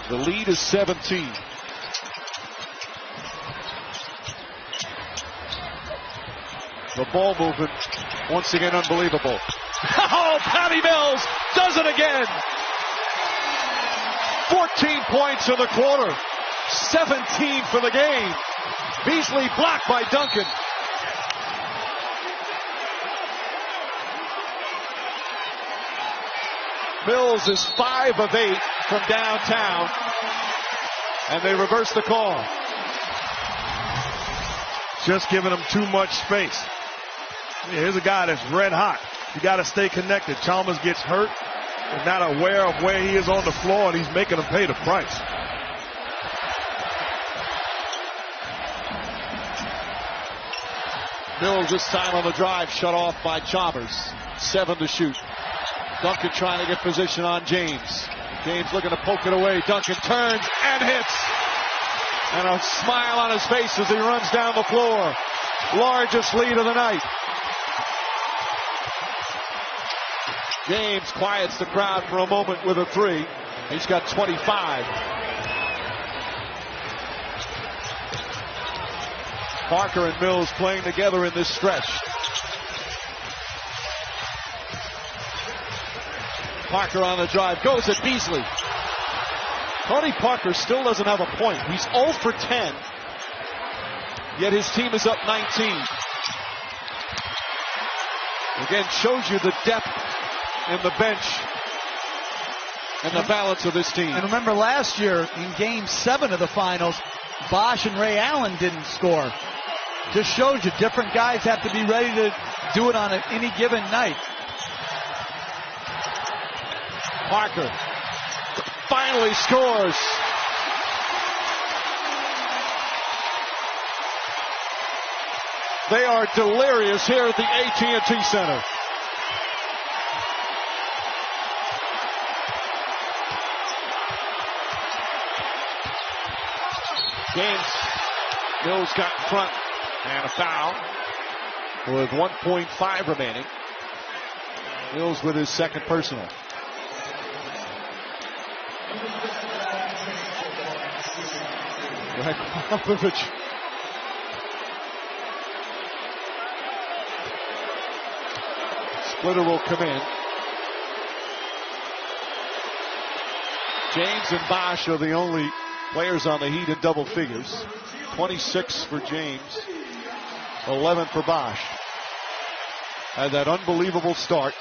The lead is 17. The ball movement, once again, unbelievable. Oh, Patty Mills does it again. 14 points in the quarter. 17 for the game. Beasley blocked by Duncan. Mills is 5 of 8 from downtown, and they reverse the call. just giving him too much space. Here's a guy that's red hot. You got to stay connected. Chalmers gets hurt. He's not aware of where he is on the floor, and he's making him pay the price. Mills this time on the drive, shut off by Chalmers. 7 to shoot. Duncan trying to get position on James. James looking to poke it away. Duncan turns and hits. And a smile on his face as he runs down the floor. Largest lead of the night. James quiets the crowd for a moment with a 3. He's got 25. Parker and Mills playing together in this stretch. Parker on the drive, goes at Beasley. Tony Parker still doesn't have a point. He's 0 for 10, yet his team is up 19. Again, shows you the depth in the bench and the balance of this team. And remember last year in Game 7 of the finals, Bosch and Ray Allen didn't score. Just shows you different guys have to be ready to do it on any given night. Parker finally scores. They are delirious here at the AT&T Center. James Mills got in front and a foul with 1.5 remaining. Mills with his second personal. Greg Popovich. Splitter will come in. James and Bosch are the only players on the Heat in double figures. 26 for James, 11 for Bosch. Had that unbelievable start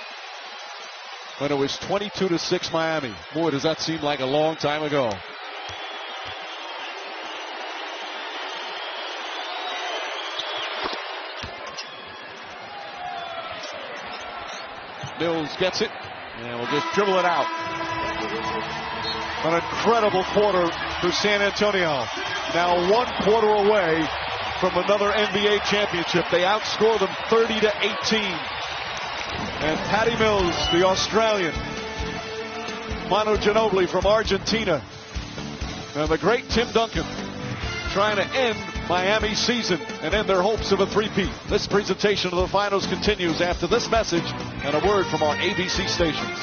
when it was 22-6 Miami. Boy, does that seem like a long time ago. Mills gets it, and will just dribble it out. An incredible quarter for San Antonio. Now 1 quarter away from another NBA championship. They outscore them 30-18. And Patty Mills, the Australian, Manu Ginobili from Argentina, and the great Tim Duncan trying to end Miami's season and end their hopes of a three-peat. This presentation of the finals continues after this message and a word from our ABC stations.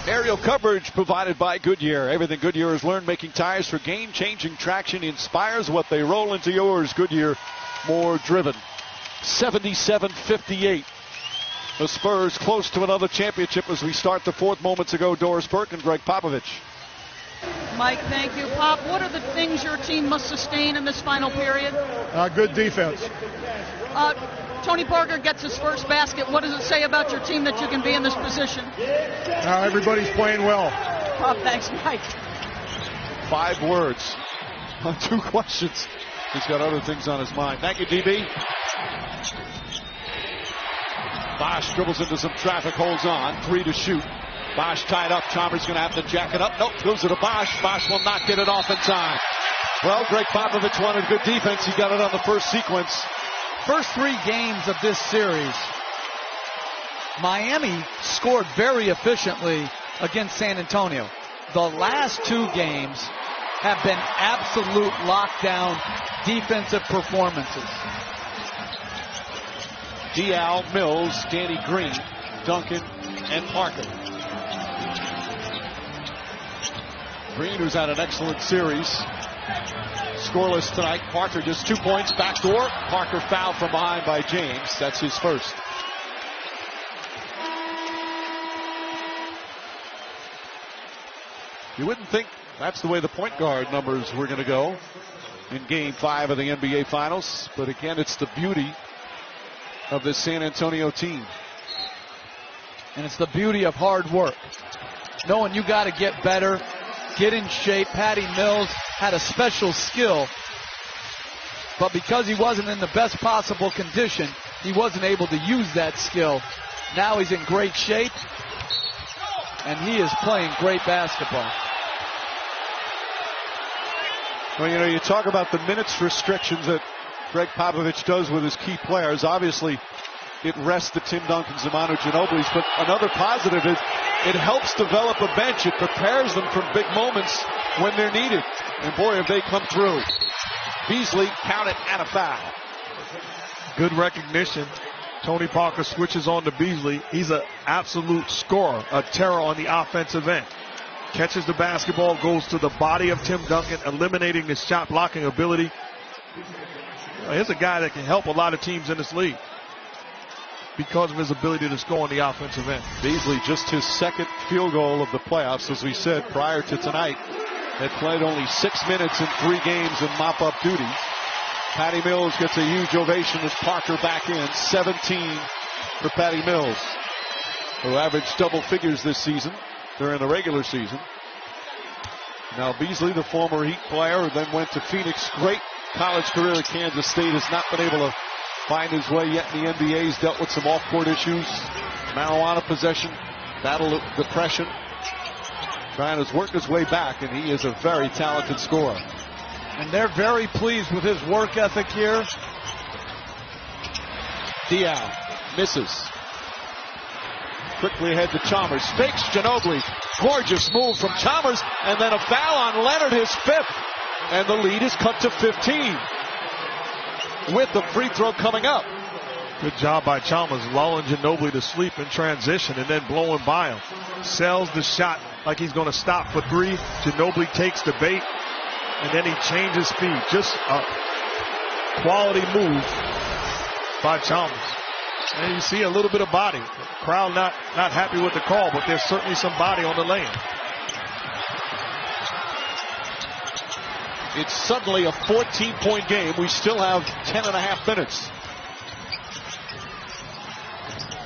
Aerial coverage provided by Goodyear. Everything Goodyear has learned making tires for game-changing traction inspires what they roll into yours. Goodyear, more driven. 77-58. The Spurs close to another championship as we start the fourth. Moments ago, Doris Burke and Greg Popovich. Mike, thank you. Pop, what are the things your team must sustain in this final period? Good defense. Tony Parker gets his first basket. What does it say about your team that you can be in this position? Everybody's playing well. Thanks, Mike. 5 words on 2 questions. He's got other things on his mind. Thank you, DB. Bosch dribbles into some traffic, holds on. 3 to shoot. Bosch tied up. Chalmers going to have to jack it up. Nope, goes to the Bosch. Bosch will not get it off in time. Well, Greg Popovich wanted good defense. He got it on the first sequence. First 3 games of this series, Miami scored very efficiently against San Antonio. The last 2 games have been absolute lockdown defensive performances. Dial, Mills, Danny Green, Duncan, and Parker. Green, who's had an excellent series. Scoreless tonight. Parker just 2 points. Backdoor. Parker fouled from behind by James. That's his first. You wouldn't think that's the way the point guard numbers were going to go in Game 5 of the NBA Finals. But again, it's the beauty of this San Antonio team. And it's the beauty of hard work. Knowing you got to get better, get in shape. Patty Mills had a special skill, but because he wasn't in the best possible condition, he wasn't able to use that skill. Now he's in great shape, and he is playing great basketball. Well, you know, you talk about the minutes restrictions that Greg Popovich does with his key players. Obviously, it rests the Tim Duncans and Manu Ginobili's, but another positive is it helps develop a bench. It prepares them for big moments when they're needed. And boy, have they come through. Beasley counted and a foul. Good recognition. Tony Parker switches on to Beasley. He's an absolute scorer, a terror on the offensive end. Catches the basketball, goes to the body of Tim Duncan, eliminating his shot blocking ability. Here's a guy that can help a lot of teams in this league because of his ability to score on the offensive end. Beasley, just his second field goal of the playoffs, as we said prior to tonight. Had played only 6 minutes in 3 games in mop-up duty. Patty Mills gets a huge ovation as Parker back in. 17 for Patty Mills, who averaged double figures this season during the regular season. Now Beasley, the former Heat player, who then went to Phoenix. Great college career at Kansas State, has not been able to find his way yet in the NBA. He's dealt with some off-court issues, marijuana possession, battle of depression. Trying to work his way back, and he is a very talented scorer. And they're very pleased with his work ethic here. Diaw misses. Quickly ahead to Chalmers. Fakes Ginobili. Gorgeous move from Chalmers. And then a foul on Leonard, his 5th. And the lead is cut to 15. With the free throw coming up. Good job by Chalmers, lulling Ginobili to sleep in transition and then blowing by him. Sells the shot like he's going to stop for 3. Ginobili takes the bait, and then he changes speed. Just a quality move by Chalmers. And you see a little bit of body. The crowd not happy with the call, but there's certainly some body on the lane. It's suddenly a 14-point game. We still have 10.5 minutes.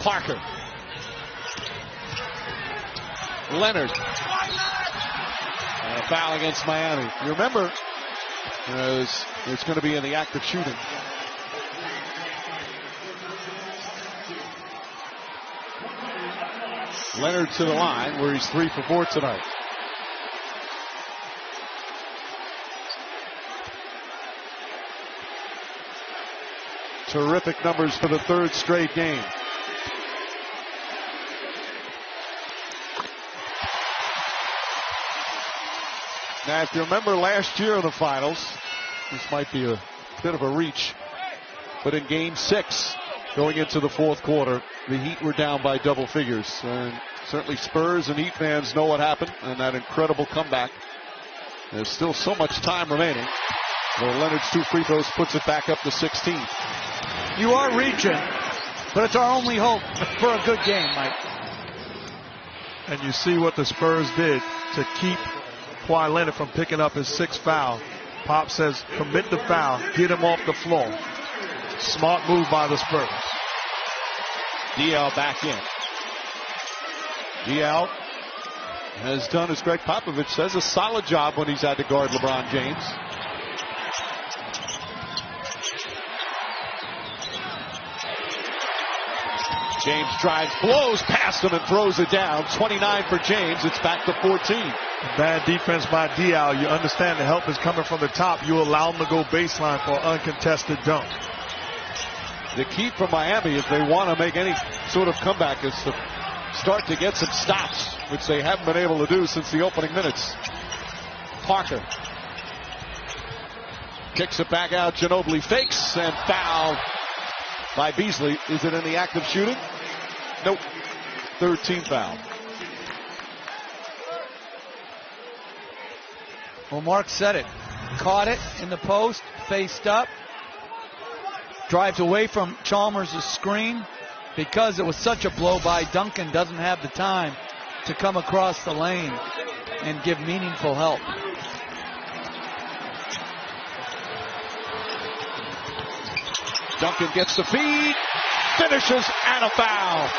Parker. Leonard. And a foul against Miami. You remember, it's going to be in the act of shooting. Leonard to the line where he's 3 for 4 tonight. Terrific numbers for the 3rd straight game. Now, if you remember last year in the finals, this might be a bit of a reach, but in game 6, going into the 4th quarter, the Heat were down by double figures. And certainly Spurs and Heat fans know what happened and that incredible comeback. There's still so much time remaining. Well, Leonard's 2 free throws puts it back up to 16. You are reaching, but it's our only hope for a good game, Mike. And you see what the Spurs did to keep Kawhi Leonard from picking up his 6th foul. Pop says, commit the foul, get him off the floor. Smart move by the Spurs. Diaw back in. Diaw has done, as Greg Popovich says, a solid job when he's had to guard LeBron James. James drives, blows past him and throws it down. 29 for James. It's back to 14. Bad defense by Diaw. You understand the help is coming from the top. You allow him to go baseline for an uncontested dunk. The key for Miami, if they want to make any sort of comeback, is to start to get some stops, which they haven't been able to do since the opening minutes. Parker kicks it back out. Ginobili fakes and foul by Beasley. Is it in the act of shooting? Nope. 3rd team foul. Well, Mark said it. Caught it in the post, faced up. Drives away from Chalmers' screen. Because it was such a blow by, Duncan doesn't have the time to come across the lane and give meaningful help. Duncan gets the feed, finishes, and a foul.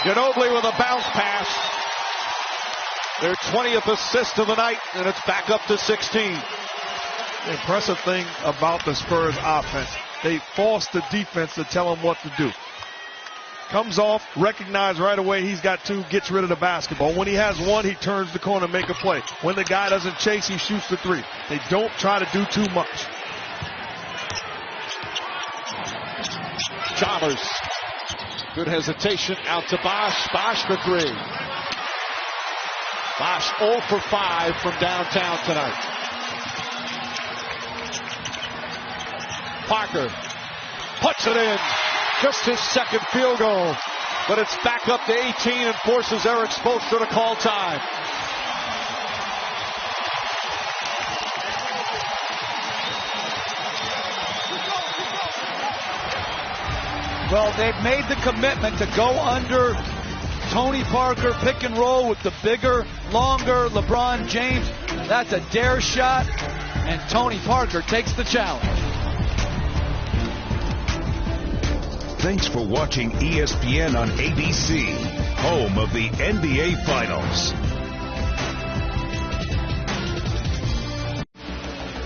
Ginobili with a bounce pass. Their 20th assist of the night, and it's back up to 16. The impressive thing about the Spurs offense, they force the defense to tell them what to do. Comes off, recognize right away he's got two, gets rid of the basketball. When he has one, he turns the corner, make a play. When the guy doesn't chase, he shoots the three. They don't try to do too much. Chalmers. Good hesitation out to Bosch. Bosch for three. Bosch 0 for 5 from downtown tonight. Parker puts it in. Just his second field goal. But it's back up to 18 and forces Eric Spoelstra to call time. Well, they've made the commitment to go under Tony Parker, pick and roll with the bigger, longer LeBron James. That's a dare shot, and Tony Parker takes the challenge. Thanks for watching ESPN on ABC, home of the NBA Finals.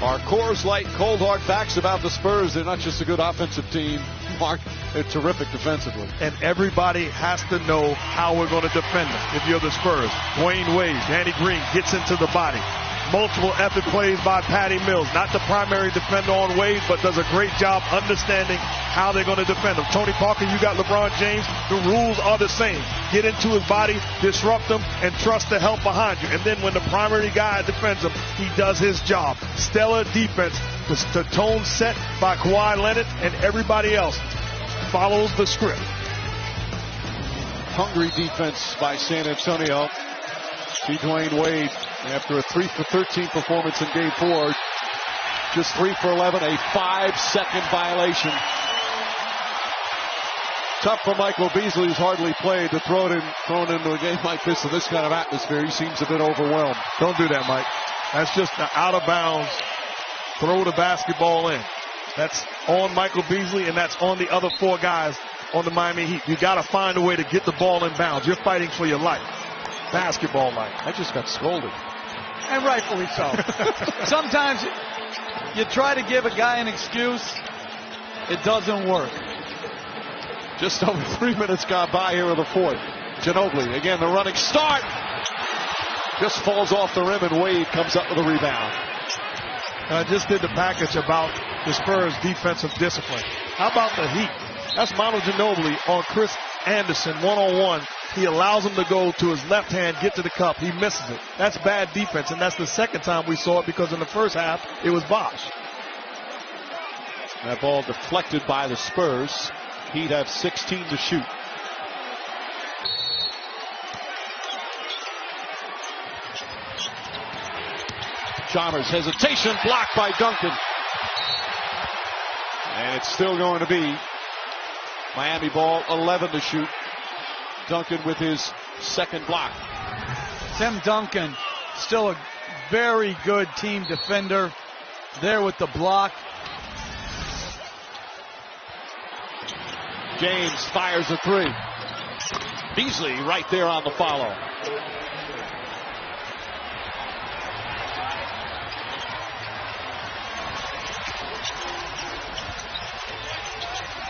Our Coors Light cold hard facts about the Spurs. They're not just a good offensive team, Mark. They're terrific defensively. And everybody has to know how we're going to defend them if you're the Spurs. Dwayne Wade, Danny Green gets into the body. Multiple effort plays by Patty Mills. Not the primary defender on Wade, but does a great job understanding how they're going to defend him. Tony Parker, you got LeBron James. The rules are the same. Get into his body, disrupt him, and trust the help behind you. And then when the primary guy defends him, he does his job. Stellar defense. The tone set by Kawhi Leonard and everybody else follows the script. Hungry defense by San Antonio. See Dwayne Wade after a 3 for 13 performance in game 4. Just 3 for 11, a 5-second violation. Tough for Michael Beasley, who's hardly played, to thrown into a game like this in this kind of atmosphere. He seems a bit overwhelmed. Don't do that, Mike. That's just an out of bounds. Throw the basketball in. That's on Michael Beasley, and that's on the other 4 guys on the Miami Heat. You got to find a way to get the ball in bounds. You're fighting for your life. Basketball life. I just got scolded. And rightfully so. Sometimes you try to give a guy an excuse. It doesn't work. Just over 3 minutes gone by here in the fourth. Ginobili, again, the running start. Just falls off the rim, and Wade comes up with a rebound. I just did the package about the Spurs' defensive discipline. How about the Heat? That's Manu Ginobili on Chris Anderson one-on-one. He allows him to go to his left hand, get to the cup. He misses it. That's bad defense, and that's the second time we saw it because in the first half, it was Bosch. That ball deflected by the Spurs. He'd have 16 to shoot. Chalmers, hesitation, blocked by Duncan. And it's still going to be Miami ball, 11 to shoot. Duncan with his second block. Tim Duncan, still a very good team defender. There with the block. James fires a 3. Beasley right there on the follow.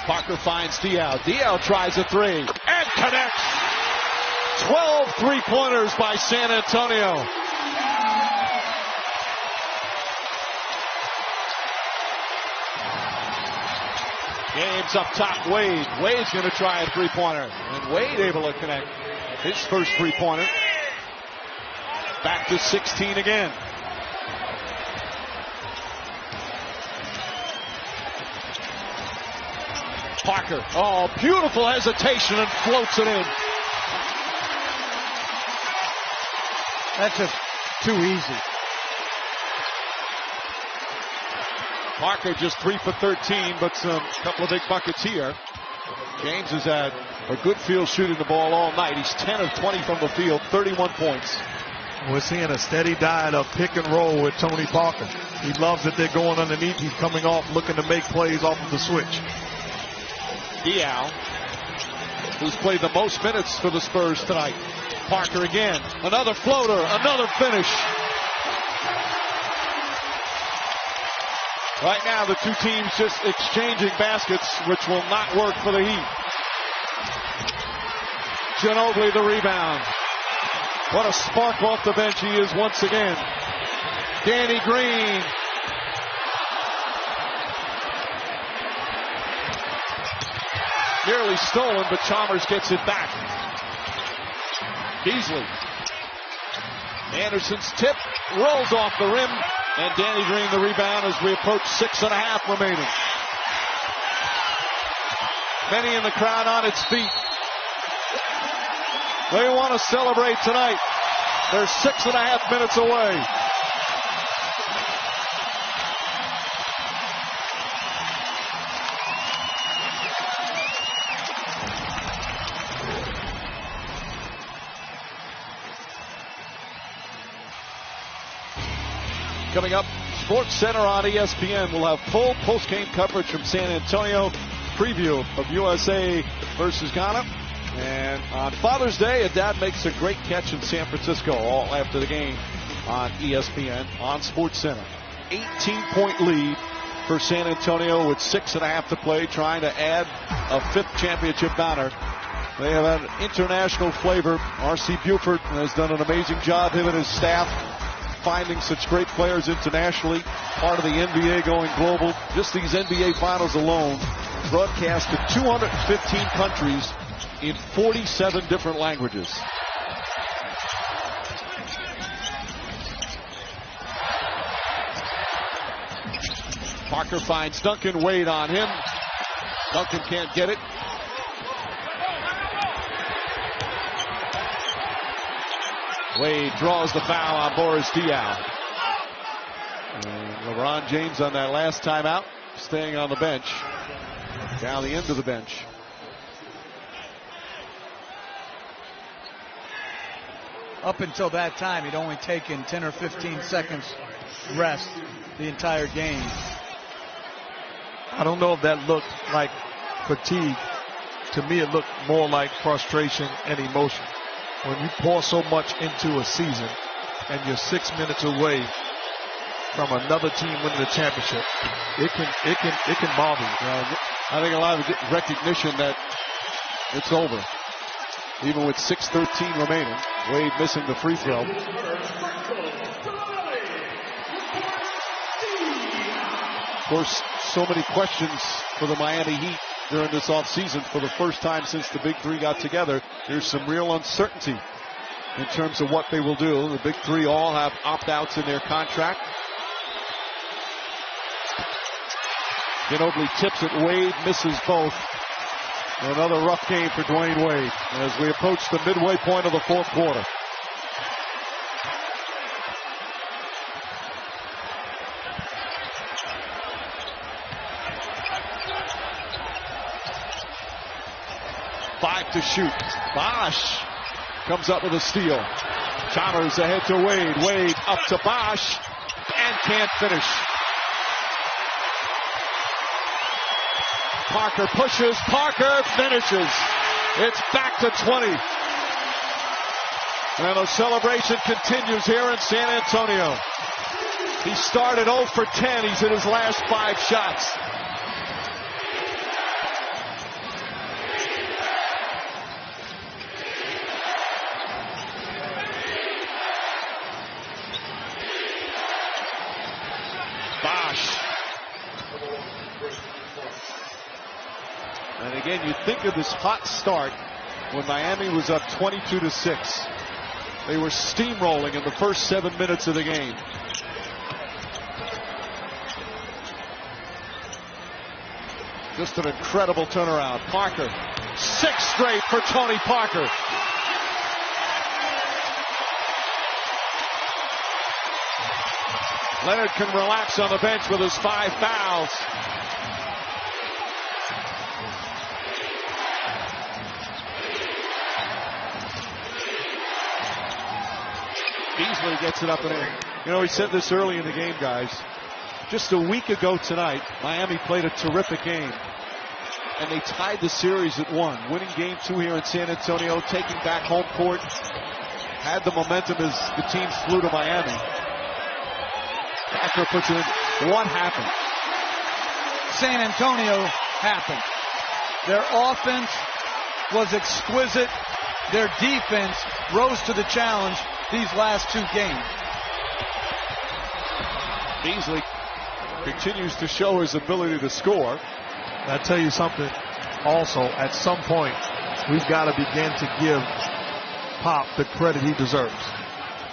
Parker finds Diaw. Diaw tries a 3 and connects. 12 3-pointers by San Antonio. James up top, Wade. Wade's going to try a 3-pointer. And Wade able to connect his first 3-pointer. Back to 16 again. Parker. Oh, beautiful hesitation and floats it in. That's just too easy. Parker just 3 for 13, but a couple of big buckets here. James has had a good field shooting the ball all night. He's 10 of 20 from the field, 31 points. We're seeing a steady diet of pick and roll with Tony Parker. He loves that they're going underneath. He's coming off looking to make plays off of the switch. Diaw who's played the most minutes for the Spurs tonight. Parker again. Another floater. Another finish. Right now, the two teams just exchanging baskets, which will not work for the Heat. Ginobili the rebound. What a spark off the bench he is once again. Danny Green. Nearly stolen, but Chalmers gets it back. Beasley. Anderson's tip rolls off the rim, and Danny Green the rebound as we approach 6.5 remaining. Many in the crowd on its feet. They want to celebrate tonight. They're 6.5 minutes away. Coming up, Sports Center on ESPN will have full post-game coverage from San Antonio, preview of USA versus Ghana. And on Father's Day, a dad makes a great catch in San Francisco, all after the game on ESPN on Sports Center. 18-point lead for San Antonio with 6.5 to play, trying to add a 5th championship banner. They have had international flavor. R.C. Buford has done an amazing job, him and his staff, finding such great players internationally. Part of the NBA going global. Just these NBA finals alone, broadcast to 215 countries in 47 different languages. Parker finds Duncan. Wade on him. Duncan can't get it. Wade draws the foul on Boris Diaw. And LeBron James on that last timeout, staying on the bench, down the end of the bench. Up until that time, he'd only taken 10 or 15 seconds rest the entire game. I don't know if that looked like fatigue. To me, it looked more like frustration and emotion. When you pour so much into a season and you're 6 minutes away from another team winning the championship, it can bother you. I think a lot of recognition that it's over. Even with 6:13 remaining, Wade missing the free throw. Of course, so many questions for the Miami Heat during this offseason. For the first time since the Big Three got together, there's some real uncertainty in terms of what they will do. The Big Three all have opt-outs in their contract. Ginobili tips it. Wade misses both. Another rough game for Dwayne Wade as we approach the midway point of the fourth quarter. Five to shoot. Bosh comes up with a steal. Chalmers ahead to Wade. Wade up to Bosh and can't finish. Parker pushes. Parker finishes. It's back to 20. And the celebration continues here in San Antonio. He started 0 for 10. He's in his last 5 shots. Bosh. And again, you think of this hot start when Miami was up 22-6. They were steamrolling in the first 7 minutes of the game. Just an incredible turnaround. Parker, 6 straight for Tony Parker. Leonard can relax on the bench with his 5 fouls. Beasley gets it up and in. You know, we said this early in the game, guys. Just a week ago tonight, Miami played a terrific game. and they tied the series at 1. Winning game 2 here in San Antonio, taking back home court. Had the momentum as the teams flew to Miami. Packer puts it in. What happened? San Antonio happened. Their offense was exquisite. Their defense rose to the challenge these last 2 games. Beasley continues to show his ability to score. And I tell you something, also, at some point, we've got to begin to give Pop the credit he deserves.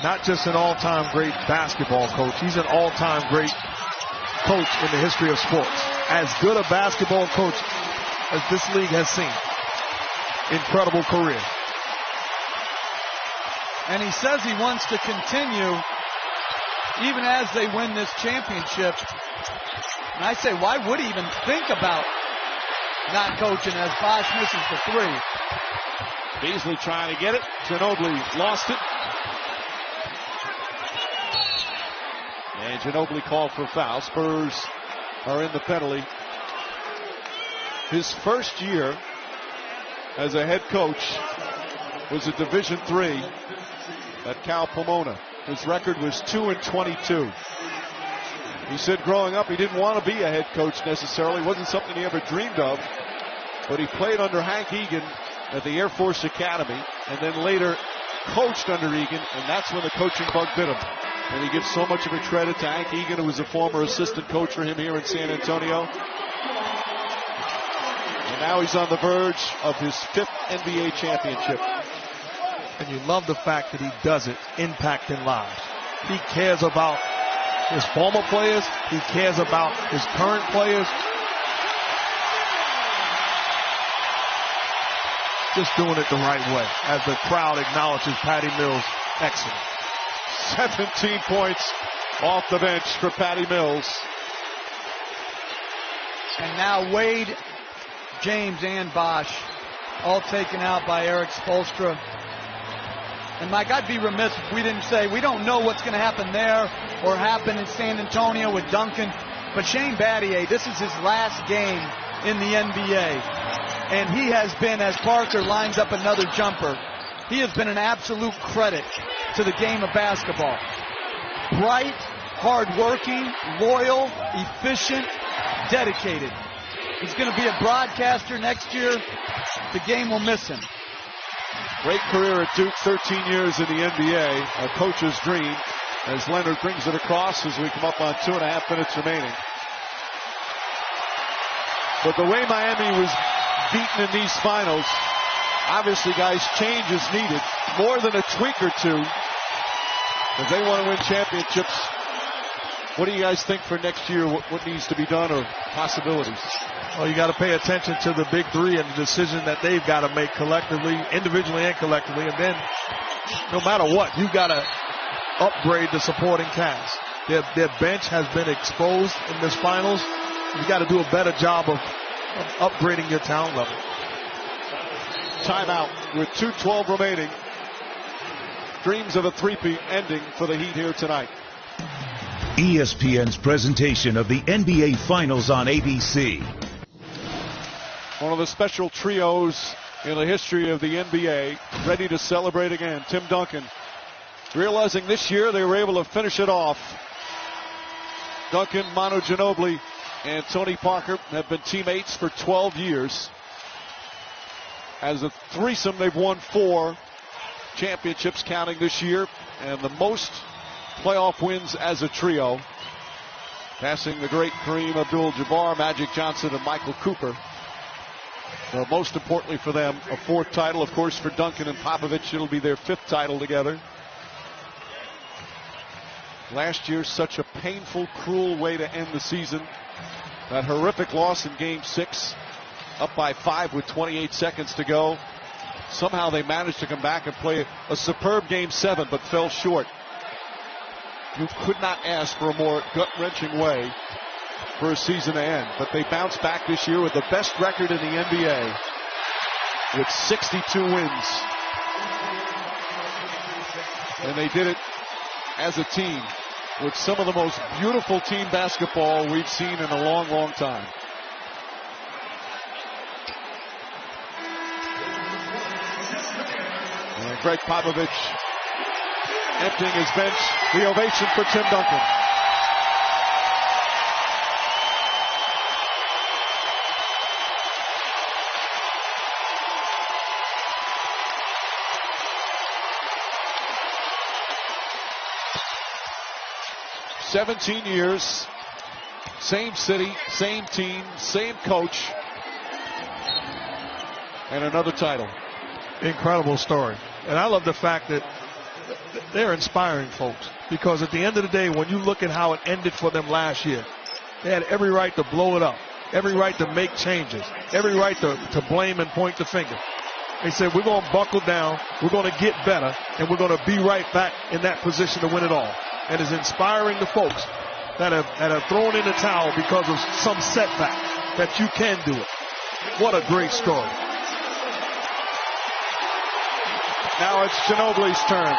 Not just an all-time great basketball coach, he's an all-time great coach in the history of sports. As good a basketball coach as this league has seen. Incredible career. And he says he wants to continue even as they win this championship. And I say, why would he even think about not coaching as Bosh misses the 3? Beasley trying to get it. Ginobili lost it. And Ginobili called for a foul. Spurs are in the penalty. His first year as a head coach was at Division III at Cal Pomona. His record was 2-22. He said growing up he didn't want to be a head coach necessarily. It wasn't something he ever dreamed of. But he played under Hank Egan at the Air Force Academy and then later coached under Egan, and that's when the coaching bug bit him. And he gives so much of a credit to Hank Egan, who was a former assistant coach for him here in San Antonio. And now he's on the verge of his 5th NBA championship. And you love the fact that he does it impacting lives. He cares about his former players. He cares about his current players. Just doing it the right way as the crowd acknowledges Patty Mills' excellence. 17 points off the bench for Patty Mills. And now Wade, James, and Bosh all taken out by Eric Spoelstra. And Mike, I'd be remiss if we didn't say we don't know what's going to happen there or happen in San Antonio with Duncan. But Shane Battier, this is his last game in the NBA. And he has been, as Parker lines up another jumper, he has been an absolute credit to the game of basketball. Bright, hardworking, loyal, efficient, dedicated. He's going to be a broadcaster next year. The game will miss him. Great career at Duke, 13 years in the NBA, a coach's dream, as Leonard brings it across as we come up on 2.5 minutes remaining. But the way Miami was beaten in these finals, obviously, guys, change is needed. More than a tweak or two. If they want to win championships, what do you guys think for next year? What needs to be done or possibilities? Well, you got to pay attention to the big 3 and the decision that they've got to make collectively, individually and collectively. And then, no matter what, you've got to upgrade the supporting cast. Their bench has been exposed in this finals. You've got to do a better job of upgrading your talent level. Timeout with 2:12 remaining. Dreams of a three-peat ending for the Heat here tonight. ESPN's presentation of the NBA Finals on ABC. One of the special trios in the history of the NBA, ready to celebrate again. Tim Duncan, realizing this year they were able to finish it off. Duncan, Manu Ginobili, and Tony Parker have been teammates for 12 years. As a threesome, they've won 4 championships counting this year, and the most playoff wins as a trio, passing the great Kareem Abdul-Jabbar, Magic Johnson, and Michael Cooper. But most importantly for them, a 4th title. Of course, for Duncan and Popovich, it'll be their 5th title together. Last year, such a painful, cruel way to end the season. That horrific loss in Game 6, up by 5 with 28 seconds to go. Somehow they managed to come back and play a superb Game 7, but fell short. You could not ask for a more gut-wrenching way for a season to end. But they bounced back this year with the best record in the NBA with 62 wins. And they did it as a team with some of the most beautiful team basketball we've seen in a long, long time. Greg Popovich emptying his bench. The ovation for Tim Duncan. "17 years, same city, same team, same coach, and another title." Incredible story. And I love the fact that they're inspiring folks, because at the end of the day, when you look at how it ended for them last year, they had every right to blow it up, every right to make changes, every right to blame and point the finger. They said, we're going to buckle down, we're going to get better, and we're going to be right back in that position to win it all. And is inspiring the folks that have thrown in the towel because of some setback, that you can do it. What a great story. Now it's Ginobili's turn.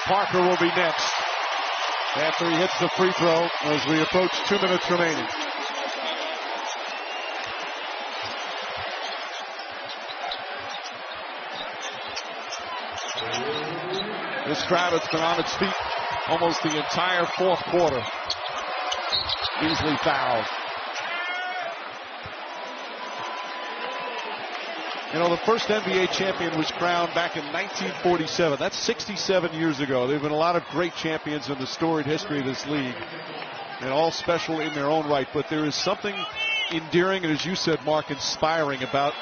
Parker will be next after he hits the free throw as we approach 2 minutes remaining. This crowd has been on its feet almost the entire fourth quarter. Easily fouled. You know, the first NBA champion was crowned back in 1947. That's 67 years ago. There have been a lot of great champions in the storied history of this league, and all special in their own right. But there is something endearing and, as you said, Mark, inspiring about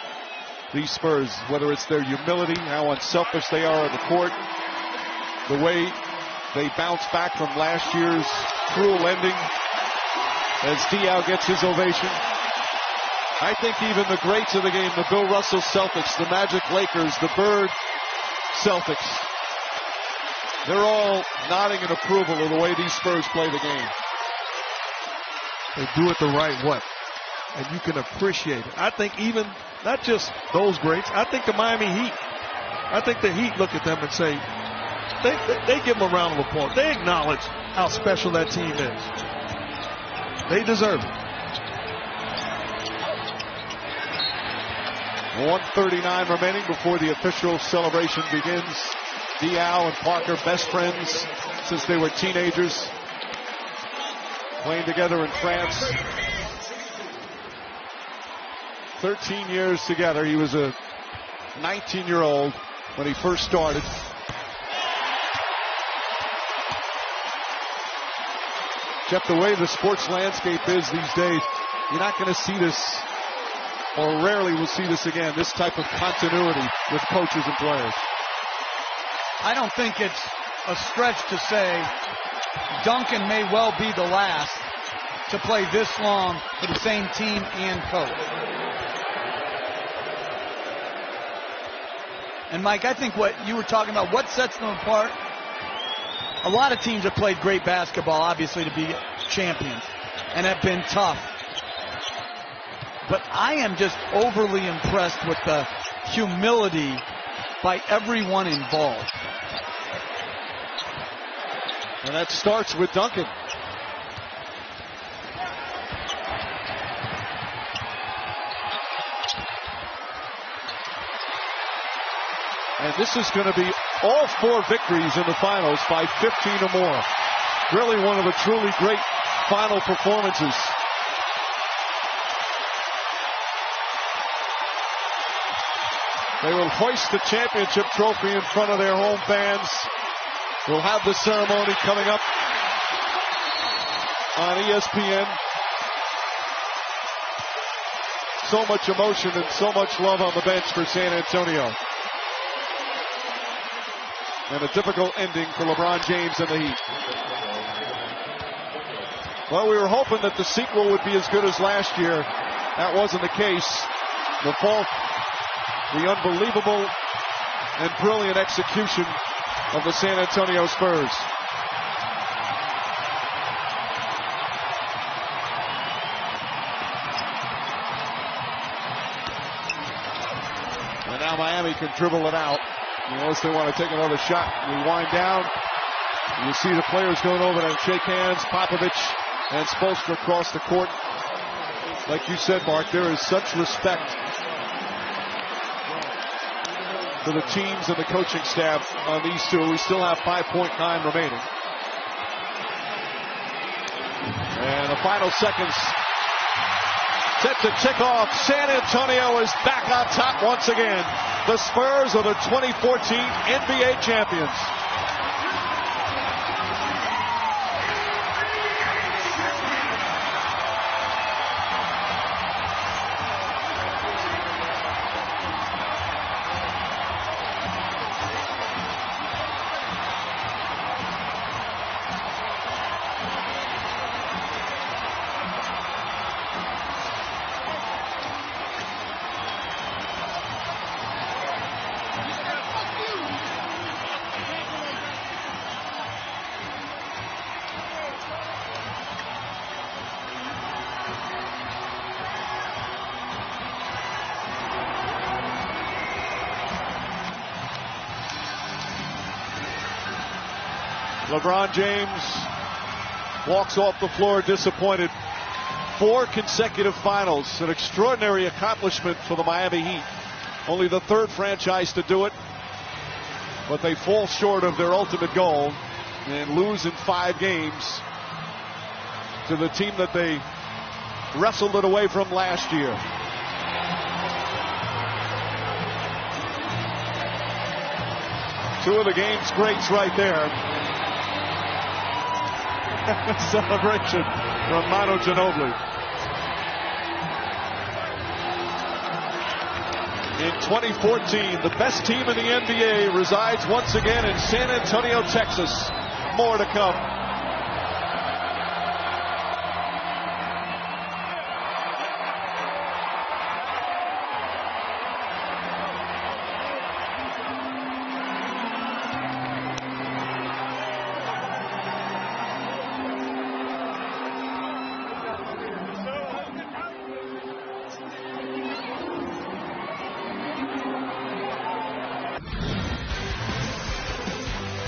these Spurs, whether it's their humility, how unselfish they are on the court, the way they bounce back from last year's cruel ending as Diaw gets his ovation. I think even the greats of the game, the Bill Russell Celtics, the Magic Lakers, the Bird Celtics, they're all nodding in approval of the way these Spurs play the game. They do it the right way, and you can appreciate it. I think even, not just those greats, I think the Miami Heat, I think the Heat look at them and say, they give them a round of applause. They acknowledge how special that team is. They deserve it. 1:39 remaining before the official celebration begins. Diaw and Parker, best friends since they were teenagers, playing together in France. 13 years together. He was a 19-year-old when he first started. Jeff, the way the sports landscape is these days, you're not going to see this, or rarely will see this again, this type of continuity with coaches and players. I don't think it's a stretch to say Duncan may well be the last to play this long for the same team and coach. And Mike, I think what you were talking about, what sets them apart, a lot of teams have played great basketball, obviously, to be champions, and have been tough. But I am just overly impressed with the humility by everyone involved. And that starts with Duncan. And this is going to be all 4 victories in the finals by 15 or more. Really one of the truly great final performances. They will hoist the championship trophy in front of their home fans. We'll have the ceremony coming up on ESPN. So much emotion and so much love on the bench for San Antonio. And a difficult ending for LeBron James and the Heat. Well, we were hoping that the sequel would be as good as last year. That wasn't the case. The unbelievable and brilliant execution of the San Antonio Spurs. And now Miami can dribble it out. Unless they want to take another shot. We wind down. You see the players going over and shake hands. Popovich and Spoelstra across the court. Like you said, Mark, there is such respect for the teams and the coaching staff on these two. We still have 5.9 remaining. And the final seconds set to tick off. San Antonio is back on top once again. The Spurs are the 2014 NBA champions. LeBron James walks off the floor disappointed. 4 consecutive finals, an extraordinary accomplishment for the Miami Heat. Only the 3rd franchise to do it, but they fall short of their ultimate goal and lose in 5 games to the team that they wrestled it away from last year. Two of the game's greats right there. Celebration from Manu Ginobili. In 2014, the best team in the NBA resides once again in San Antonio, Texas. More to come.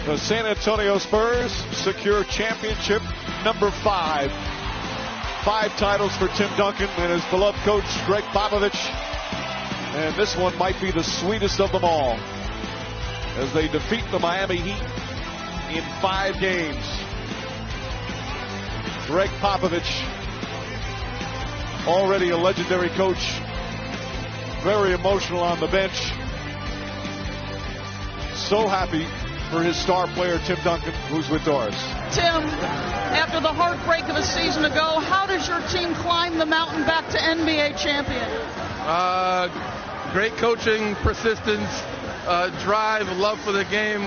The San Antonio Spurs secure championship number 5. 5 titles for Tim Duncan and his beloved coach Greg Popovich. And this one might be the sweetest of them all as they defeat the Miami Heat in 5 games. Greg Popovich, already a legendary coach, very emotional on the bench. So happy for his star player, Tim Duncan, who's with Doris. Tim, after the heartbreak of a season ago, how does your team climb the mountain back to NBA champion? Great coaching, persistence, drive, love for the game.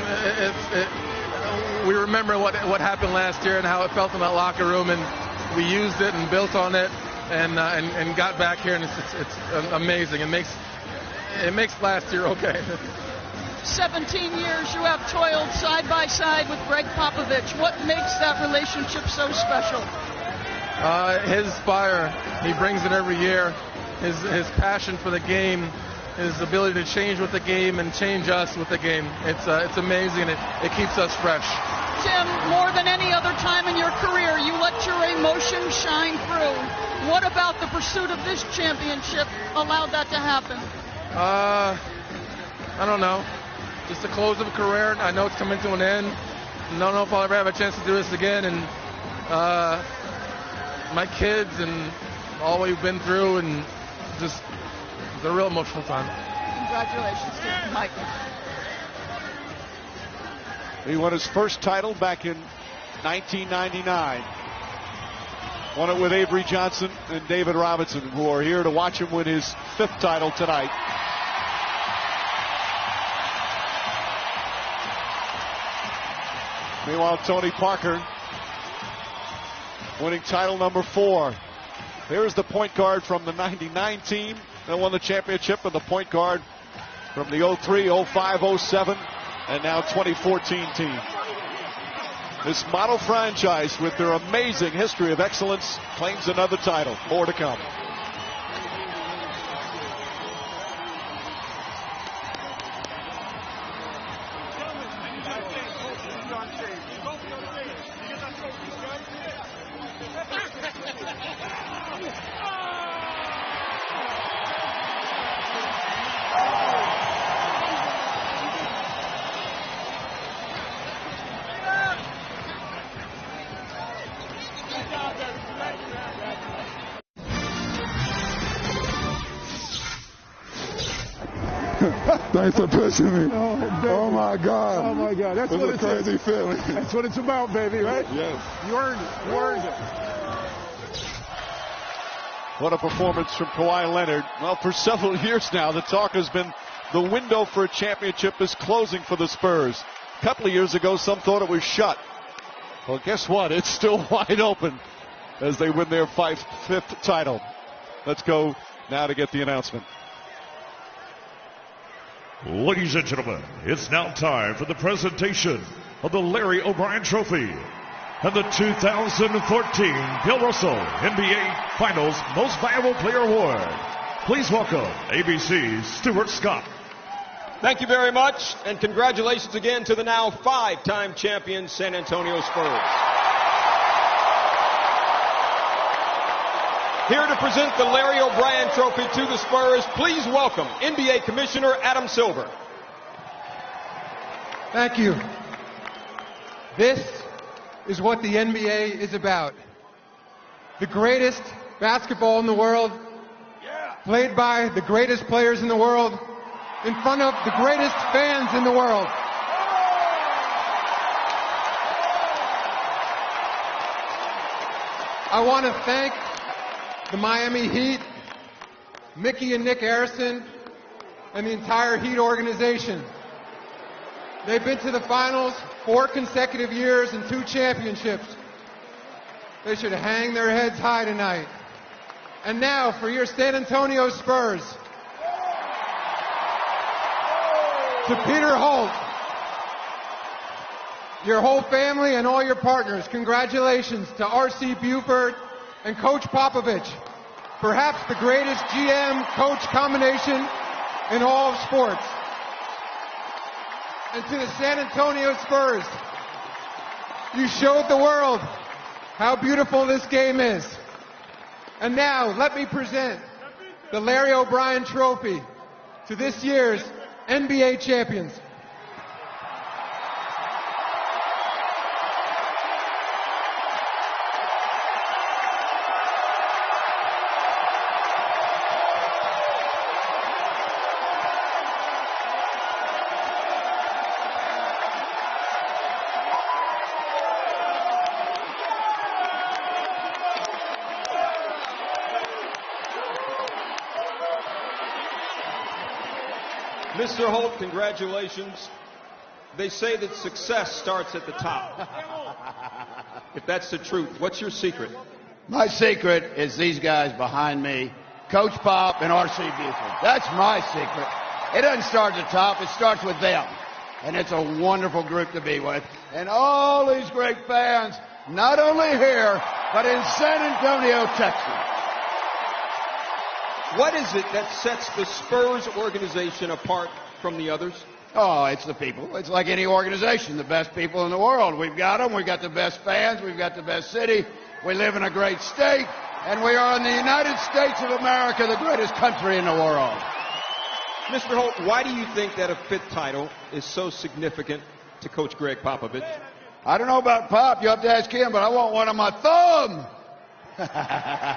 We remember what happened last year and how it felt in that locker room, and we used it and built on it and got back here, and it's amazing. It makes last year okay. 17 years you have toiled side by side with Greg Popovich. What makes that relationship so special? His fire. He brings it every year. His passion for the game, his ability to change with the game and change us with the game. It's amazing. It keeps us fresh. Tim, more than any other time in your career, you let your emotions shine through. What about the pursuit of this championship allowed that to happen? I don't know. Just the close of a career. I know it's coming to an end. I don't know if I'll ever have a chance to do this again. And my kids and all we've been through, and just it's a real emotional time. Congratulations, Tim. Mike. He won his first title back in 1999. Won it with Avery Johnson and David Robinson, who are here to watch him win his 5th title tonight. Meanwhile, Tony Parker winning title number 4. Here's the point guard from the 99 team that won the championship, and the point guard from the 03, 05, 07, and now 2014 team. This model franchise, with their amazing history of excellence, claims another title. More to come. Thanks for pushing me. Oh my God. Oh my God. That's what it's a crazy feeling. That's what it's about, baby, right? Yes. You earned it. You earned it. What a performance from Kawhi Leonard. Well, for several years now, the talk has been the window for a championship is closing for the Spurs. A couple of years ago, some thought it was shut. Well, guess what? It's still wide open as they win their fifth title. Let's go now to get the announcement. Ladies and gentlemen, it's now time for the presentation of the Larry O'Brien Trophy and the 2014 Bill Russell NBA Finals Most Valuable Player Award. Please welcome ABC's Stuart Scott. Thank you very much, and congratulations again to the now 5-time champion San Antonio Spurs. Here to present the Larry O'Brien Trophy to the Spurs, please welcome NBA Commissioner Adam Silver. Thank you. This is what the NBA is about. The greatest basketball in the world, played by the greatest players in the world, in front of the greatest fans in the world. I want to thank the Miami Heat, Mickey and Nick Harrison, and the entire Heat organization. They've been to the finals 4 consecutive years and 2 championships. They should hang their heads high tonight. And now for your San Antonio Spurs. To Peter Holt, your whole family and all your partners, congratulations to R.C. Buford and Coach Popovich, perhaps the greatest GM-coach combination in all of sports. And to the San Antonio Spurs, you showed the world how beautiful this game is. And now, let me present the Larry O'Brien Trophy to this year's NBA champions. Mr. Holt, congratulations. They say that success starts at the top. If that's the truth, what's your secret? My secret is these guys behind me, Coach Pop and R.C. Buford. That's my secret. It doesn't start at the top. It starts with them. And it's a wonderful group to be with. And all these great fans, not only here, but in San Antonio, Texas. What is it that sets the Spurs organization apart from the others? Oh, it's the people. It's like any organization, the best people in the world. We've got them. We've got the best fans. We've got the best city. We live in a great state. And we are in the United States of America, the greatest country in the world. Mr. Holt, why do you think that a 5th title is so significant to Coach Greg Popovich? I don't know about Pop. You have to ask him, but I want one on my thumb.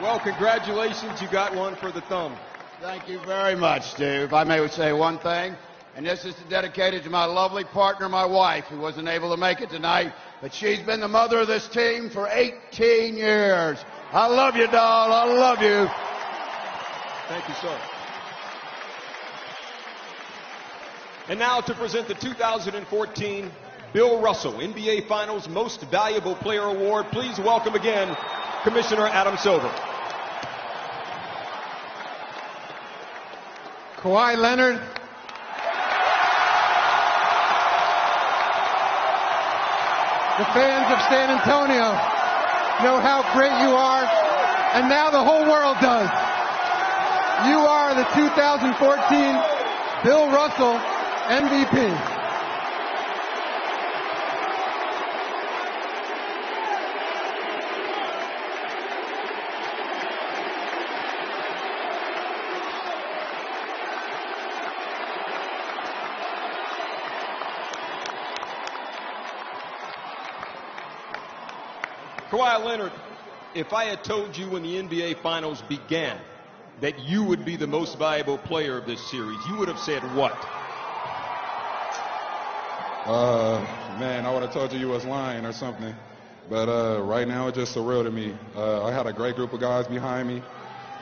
Well, congratulations. You got one for the thumb. Thank you very much, Steve. If I may say one thing, and this is dedicated to my lovely partner, my wife, who wasn't able to make it tonight, but she's been the mother of this team for 18 years. I love you, doll. I love you. Thank you, sir. And now to present the 2014 Bill Russell NBA Finals Most Valuable Player Award, please welcome again Commissioner Adam Silver. Kawhi Leonard, the fans of San Antonio know how great you are, and now the whole world does. You are the 2014 Bill Russell MVP. Kawhi Leonard, if I had told you when the NBA Finals began that you would be the most valuable player of this series, you would have said what? Man, I would have told you was lying or something. But right now, it's just surreal to me. I had a great group of guys behind me,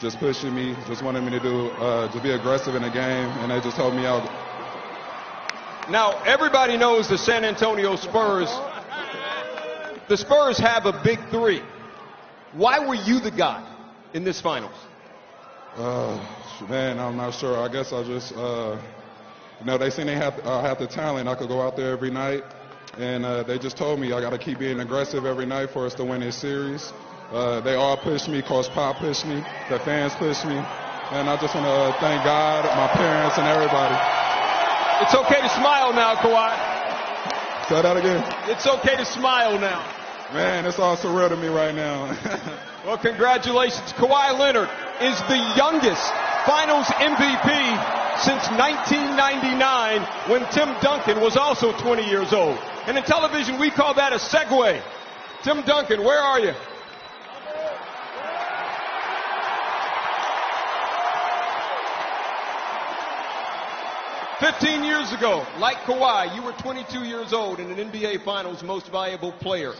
just pushing me, just wanted me to to be aggressive in the game, and they just helped me out. Now, everybody knows the San Antonio Spurs. The Spurs have a big three. Why were you the guy in this finals? Man, I'm not sure. I guess I just, they seen they have the talent. I could go out there every night, and they just told me I got to keep being aggressive every night for us to win this series. They all pushed me. Coach Pop pushed me. The fans pushed me. And I just want to thank God, my parents, and everybody. It's okay to smile now, Kawhi. Say that again. It's okay to smile now. Man, it's all surreal to me right now. Well, congratulations. Kawhi Leonard is the youngest Finals MVP since 1999, when Tim Duncan was also 20 years old. And in television, we call that a segue. Tim Duncan, where are you? "15 years ago, like Kawhi, you were 22 years old and an NBA Finals most valuable player.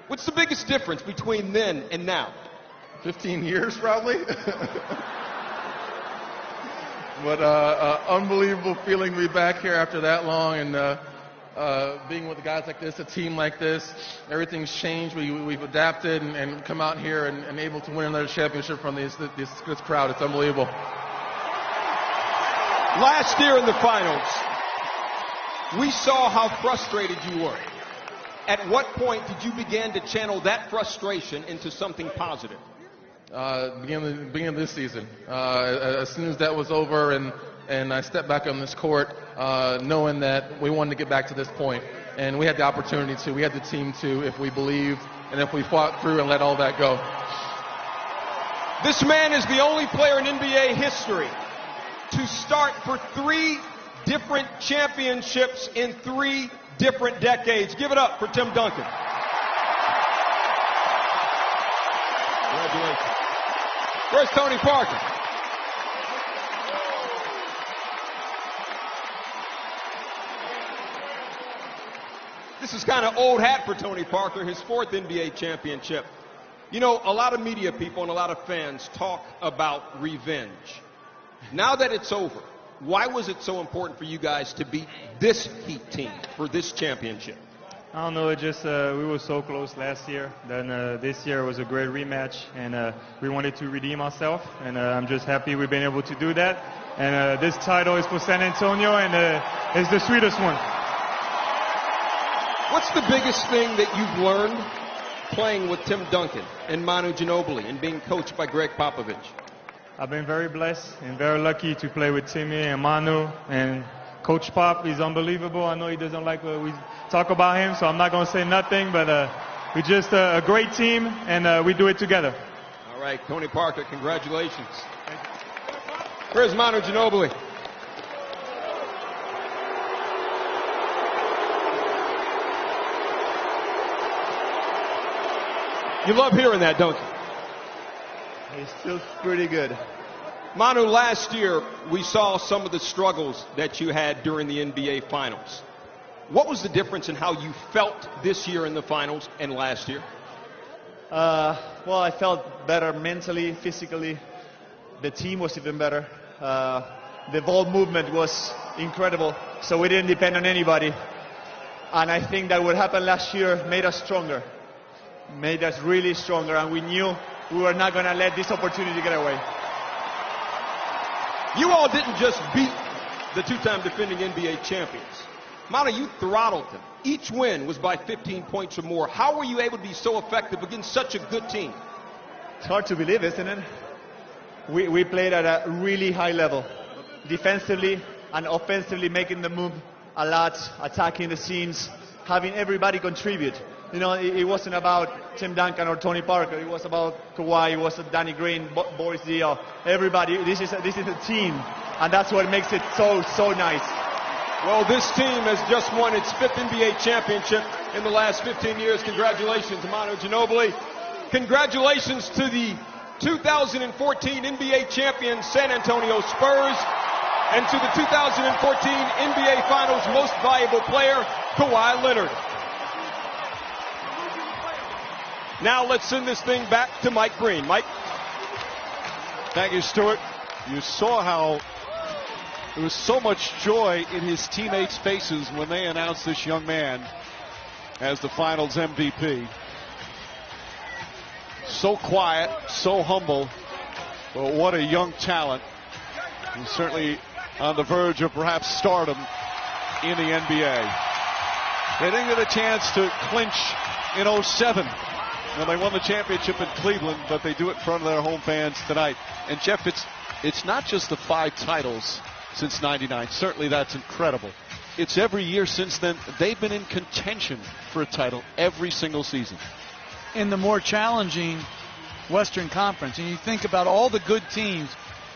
What's the biggest difference between then and now?" 15 years, probably. But unbelievable feeling to be back here after that long, and being with guys like this, a team like this. Everything's changed. We've adapted and come out here and able to win another championship from this crowd. It's unbelievable. Last year in the finals, we saw how frustrated you were. At what point did you begin to channel that frustration into something positive? Beginning of this season. As soon as that was over and I stepped back on this court, knowing that we wanted to get back to this point. And we had the opportunity to. We had the team to, if we believed and if we fought through and let all that go. This man is the only player in NBA history to start for 3 different championships in 3 different decades. Give it up for Tim Duncan. Congratulations. Where's Tony Parker? This is kind of old hat for Tony Parker, his 4th NBA championship. You know, a lot of media people and a lot of fans talk about revenge. Now that it's over, why was it so important for you guys to beat this Heat team for this championship? I don't know, it just we were so close last year. Then this year was a great rematch, and we wanted to redeem ourselves, and I'm just happy we've been able to do that. And this title is for San Antonio, and it's the sweetest one. What's the biggest thing that you've learned playing with Tim Duncan and Manu Ginobili and being coached by Greg Popovich? I've been very blessed and very lucky to play with Timmy and Manu, and Coach Pop is unbelievable. I know he doesn't like when we talk about him, so I'm not going to say nothing, but we're just a great team, and we do it together. All right, Tony Parker, congratulations. Where's Manu Ginobili? You love hearing that, don't you? He's still pretty good. Manu, last year we saw some of the struggles that you had during the NBA Finals. What was the difference in how you felt this year in the Finals and last year? Well, I felt better mentally, physically. The team was even better. The ball movement was incredible, so we didn't depend on anybody. And I think that what happened last year made us stronger, made us really stronger, and we knew we were not going to let this opportunity get away. You all didn't just beat the 2-time defending NBA champions. Manu, you throttled them. Each win was by 15 points or more. How were you able to be so effective against such a good team? It's hard to believe, isn't it? We played at a really high level, defensively and offensively, making the move a lot, attacking the seams, having everybody contribute. You know, it wasn't about Tim Duncan or Tony Parker. It was about Kawhi. It was Danny Green, Boris Diaw. Everybody. This is a team, and that's what makes it so nice. Well, this team has just won its 5th NBA championship in the last 15 years. Congratulations to Manu Ginobili. Congratulations to the 2014 NBA champion San Antonio Spurs, and to the 2014 NBA Finals most valuable player, Kawhi Leonard. Now let's send this thing back to Mike Green. Mike? Thank you, Stuart. You saw how there was so much joy in his teammates' faces when they announced this young man as the Finals MVP. So quiet, so humble, but what a young talent. He's certainly on the verge of perhaps stardom in the NBA. They didn't get a chance to clinch in 07. Now, they won the championship in Cleveland, but they do it in front of their home fans tonight. And, Jeff, it's not just the 5 titles since '99. Certainly that's incredible. It's every year since then. They've been in contention for a title every single season. In the more challenging Western Conference, and you think about all the good teams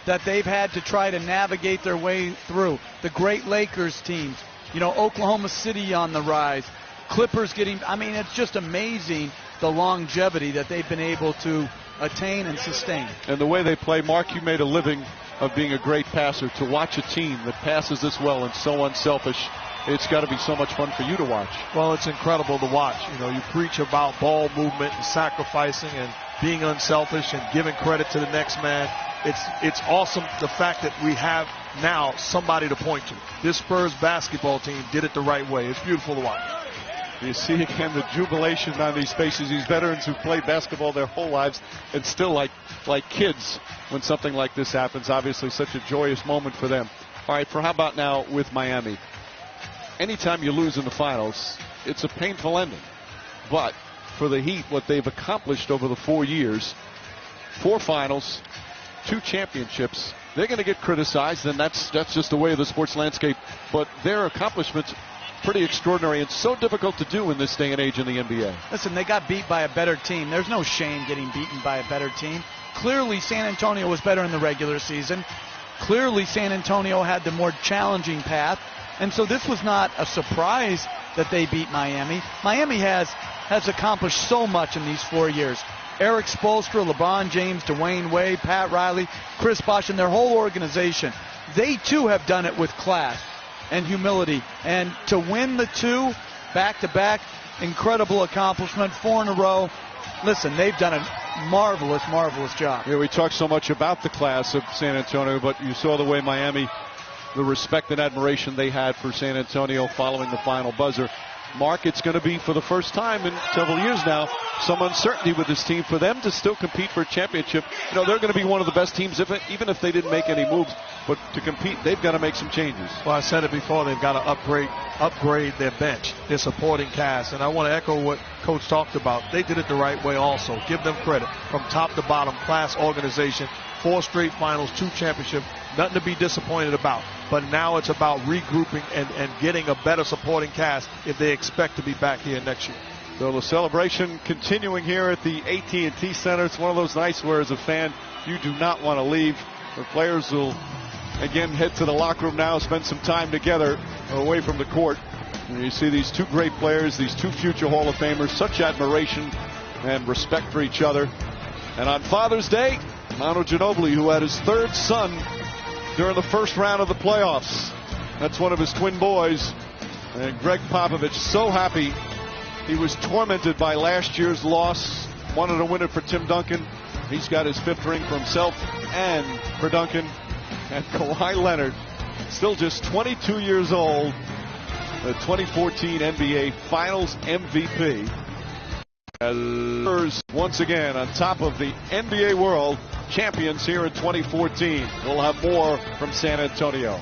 that they've had to try to navigate their way through. The great Lakers teams, Oklahoma City on the rise, Clippers getting, it's just amazing the longevity that they've been able to attain and sustain. And the way they play, Mark, you made a living of being a great passer. To watch a team that passes this well and so unselfish, it's got to be so much fun for you to watch. Well, it's incredible to watch. You preach about ball movement and sacrificing and being unselfish and giving credit to the next man. It's awesome the fact that we have now somebody to point to. This Spurs basketball team did it the right way. It's beautiful to watch. You see again the jubilation on these faces. These veterans who played basketball their whole lives and still like kids when something like this happens. Obviously such a joyous moment for them. All right, for how about now with Miami? Anytime you lose in the finals, it's a painful ending. But for the Heat, what they've accomplished over the 4 years, 4 finals, 2 championships, they're going to get criticized, and that's just the way of the sports landscape. But their accomplishments pretty extraordinary and so difficult to do in this day and age in the NBA. Listen, they got beat by a better team. There's no shame getting beaten by a better team. Clearly, San Antonio was better in the regular season. Clearly, San Antonio had the more challenging path. And so this was not a surprise that they beat Miami. Miami has accomplished so much in these 4 years. Eric Spoelstra, LeBron James, Dwayne Wade, Pat Riley, Chris Bosh, and their whole organization. They, too, have done it with class and humility. And to win the 2 back-to-back, incredible accomplishment, 4 in a row. Listen, they've done a marvelous, marvelous job. Yeah, we talk so much about the class of San Antonio, but you saw the way Miami, the respect and admiration they had for San Antonio following the final buzzer. Mark, it's going to be for the first time in several years now some uncertainty with this team. For them to still compete for a championship, they're going to be one of the best teams, even if they didn't make any moves. But to compete, they've got to make some changes. Well, I said it before, they've got to upgrade their bench, their supporting cast. And I want to echo what Coach talked about. They did it the right way also. Give them credit. From top to bottom, class organization, 4 straight finals, 2 championships. Nothing to be disappointed about. But now it's about regrouping and getting a better supporting cast if they expect to be back here next year. So the celebration continuing here at the AT&T Center. It's one of those nights where, as a fan, you do not want to leave. The players will, again, head to the locker room now, spend some time together away from the court. And you see these 2 great players, these 2 future Hall of Famers, such admiration and respect for each other. And on Father's Day, Manu Ginobili, who had his 3rd son during the first round of the playoffs. That's one of his twin boys. And Greg Popovich, so happy. He was tormented by last year's loss. Wanted to win it for Tim Duncan. He's got his 5th ring for himself and for Duncan. And Kawhi Leonard, still just 22 years old, the 2014 NBA Finals MVP. As once again on top of the NBA world champions here in 2014. We'll have more from San Antonio.